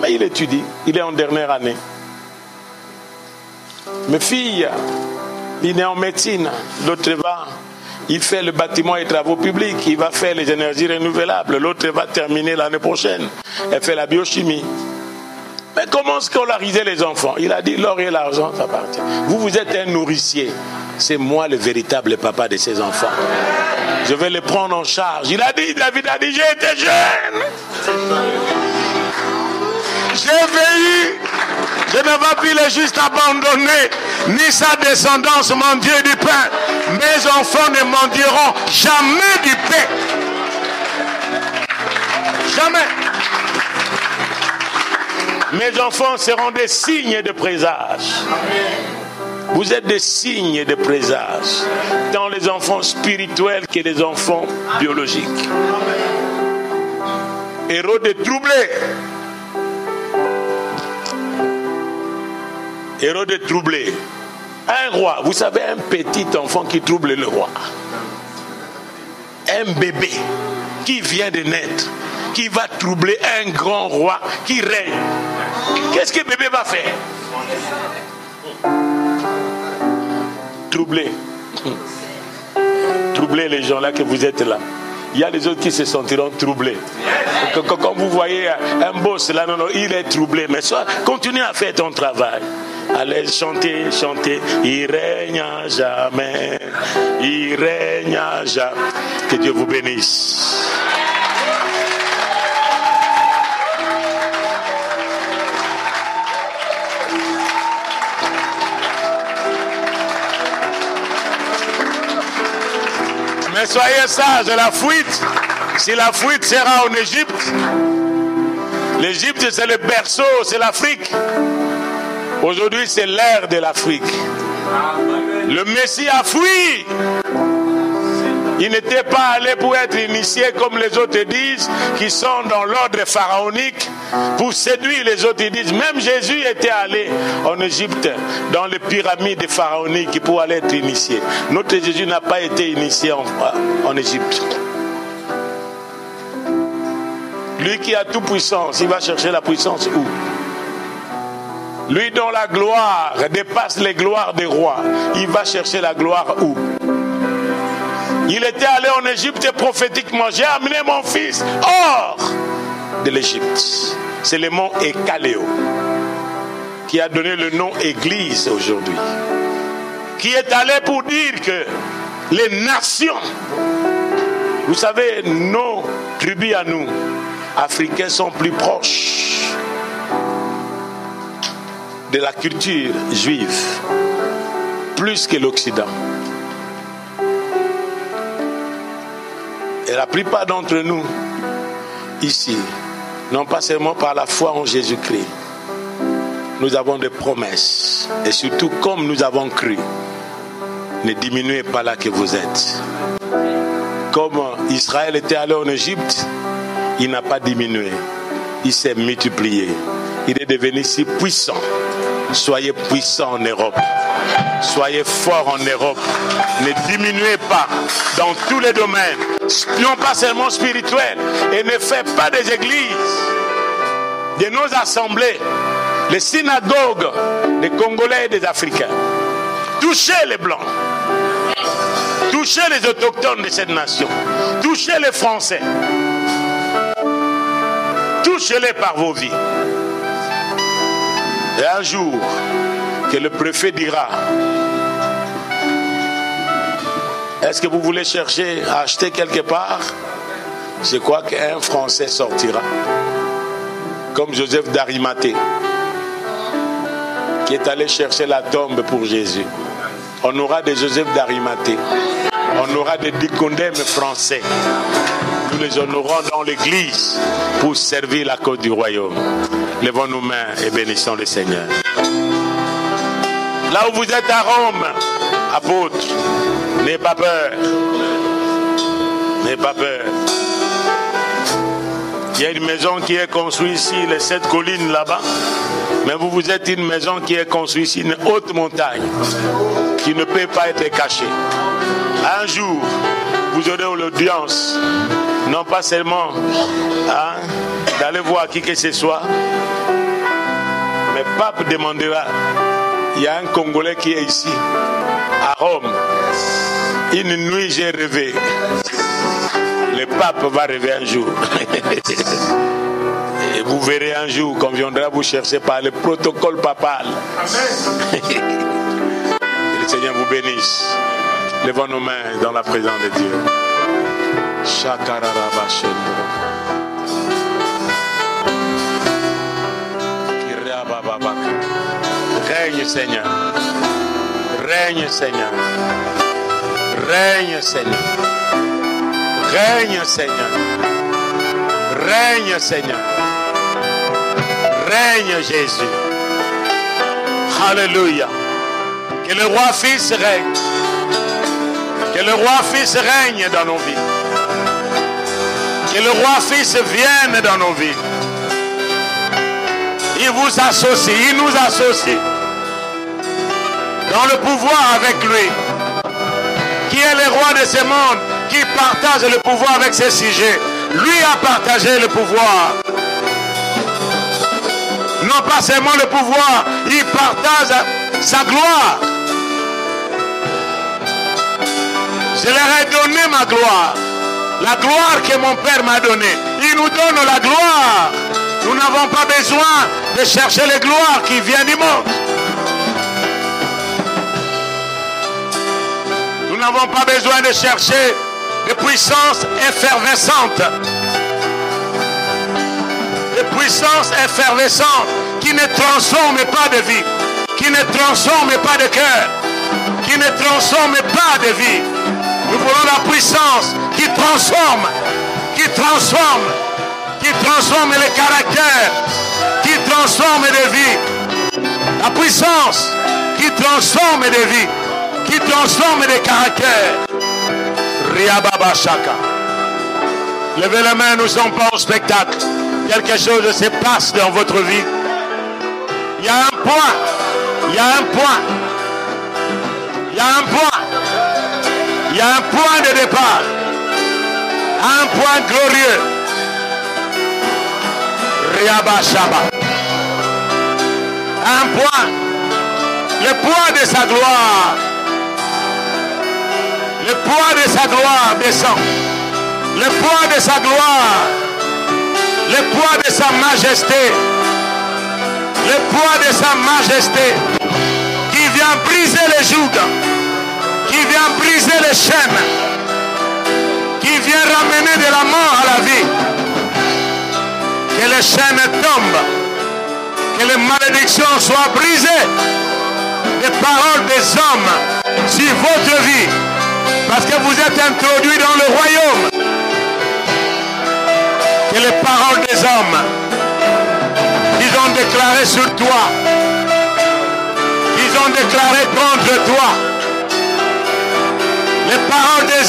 Mais il étudie. Il est en dernière année. Mes filles, il est en médecine. L'autre va, il fait le bâtiment et travaux publics. Il va faire les énergies renouvelables. L'autre va terminer l'année prochaine. Elle fait la biochimie. Mais comment scolariser les enfants? Il a dit, l'or et l'argent t'appartient. Vous êtes un nourricier. C'est moi le véritable papa de ces enfants. Je vais les prendre en charge. Il a dit, David a dit, j'ai été jeune. J'ai vieilli. Je ne vais plus les juste abandonner, ni sa descendance, mon Dieu, du pain. Mes enfants ne mendieront jamais du pain. Jamais. Mes enfants seront des signes de présage. Vous êtes des signes de présage, tant les enfants spirituels que les enfants biologiques. Hérode est troublé. Hérode est troublé. Un roi, vous savez, un petit enfant qui trouble le roi. Un bébé qui vient de naître, qui va troubler un grand roi qui règne. Qu'est-ce que le bébé va faire? Troubler. Troubler les gens là que vous êtes là. il y a les autres qui se sentiront troublés. Quand vous voyez un boss là, non, il est troublé. Mais soit, continue à faire ton travail. Allez chanter, chanter. Il règne à jamais. Il règne à jamais. Que Dieu vous bénisse. Mais soyez sages, la fuite, si la fuite sera en Égypte, l'Égypte c'est le berceau, c'est l'Afrique. Aujourd'hui c'est l'ère de l'Afrique. Le Messie a fui. Il n'était pas allé pour être initié comme les autres disent, qui sont dans l'ordre pharaonique, pour séduire les autres. Ils disent, même Jésus était allé en Égypte, dans les pyramides pharaoniques, pour aller être initié. Notre Jésus n'a pas été initié en Égypte. Lui qui a toute puissance, il va chercher la puissance où? Lui dont la gloire dépasse les gloires des rois, il va chercher la gloire où? Il était allé en Égypte prophétiquement. J'ai amené mon fils hors de l'Égypte. C'est le mont Ekaléo qui a donné le nom Église aujourd'hui. Qui est allé pour dire que les nations, vous savez, nos tribus à nous, africains, sont plus proches de la culture juive, plus que l'Occident. Et la plupart d'entre nous, ici, non pas seulement par la foi en Jésus-Christ, nous avons des promesses. Et surtout, comme nous avons cru, ne diminuez pas là que vous êtes. Comme Israël était allé en Égypte, il n'a pas diminué. Il s'est multiplié. Il est devenu si puissant. Soyez puissants en Europe. Soyez forts en Europe. Ne diminuez pas dans tous les domaines, non pas seulement spirituels. Et ne faites pas des églises, de nos assemblées, les synagogues des Congolais et des Africains. Touchez les Blancs. Touchez les autochtones de cette nation. Touchez les Français. Touchez-les par vos vies. Et un jour, que le préfet dira, est-ce que vous voulez chercher à acheter quelque part? Je crois qu'un Français sortira. Comme Joseph d'Arimathée, qui est allé chercher la tombe pour Jésus. On aura des Joseph d'Arimathée. On aura des Nicodème français. Nous les honorons dans l'église pour servir la cause du royaume. Levons nos mains et bénissons le Seigneur. Là où vous êtes à Rome, apôtres, n'ayez pas peur. N'ayez pas peur. Il y a une maison qui est construite ici, les 7 collines là-bas. Mais vous êtes une maison qui est construite ici, une haute montagne, qui ne peut pas être cachée. Un jour, vous aurez l'audience, non pas seulement d'aller voir qui que ce soit, mais Pape demandera. Il y a un Congolais qui est ici, à Rome. Une nuit, j'ai rêvé. Le pape va rêver un jour. Et vous verrez un jour qu'on viendra vous chercher par le protocole papal. Que le Seigneur vous bénisse. Levons nos mains dans la présence de Dieu. Règne Seigneur. Règne Seigneur. Règne Seigneur. Règne Seigneur. Règne Seigneur. Règne Jésus. Alléluia. Que le roi fils règne. Que le roi fils règne dans nos vies. Que le roi fils vienne dans nos vies. Il vous associe, il nous associe dans le pouvoir avec lui, qui est le roi de ce monde, qui partage le pouvoir avec ses sujets. Lui a partagé le pouvoir. Non pas seulement le pouvoir, il partage sa gloire. Je leur ai donné ma gloire, La gloire que mon Père m'a donnée. Il nous donne la gloire. Nous n'avons pas besoin de chercher les gloires qui viennent du monde. Nous n'avons pas besoin de chercher des puissances effervescentes. Des puissances effervescentes qui ne transforment pas de vie, qui ne transforment pas de cœur, qui ne transforment pas de vie. Nous voulons la puissance qui transforme, qui transforme, qui transforme les caractères, qui transforme des vies. La puissance qui transforme des vies, qui transforme des caractères. Riababa Shaka. Levez la main, nous ne sommes pas au spectacle. Quelque chose se passe dans votre vie. Il y a un point. Il y a un point. Il y a un point. Il y a un point de départ. Un point glorieux. Riaba Shaba. Un point. Le poids de sa gloire. Le poids de sa gloire descend. Le poids de sa gloire. Le poids de sa majesté. Le poids de sa majesté. Qui vient briser les jougs. Qui vient briser les chaînes. Qui vient ramener de la mort à la vie. Que les chaînes tombent. Que les malédictions soient brisées. Les paroles des hommes sur votre vie. Parce que vous êtes introduits dans le royaume. Que les paroles des hommes qu'ils ont déclarées sur toi, qu'ils ont déclarées contre toi, les paroles des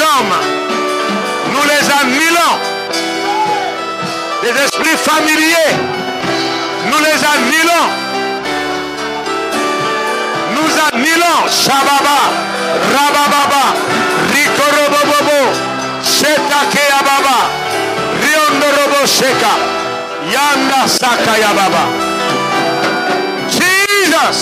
hommes, nous les annulons. Les esprits familiers, nous les annulons. Nous annulons Shababa, Rabababa, Rikorobobobo, Shetakea Baba, Riondorobo Sheka, Yanda Sakaya Baba. Jesus.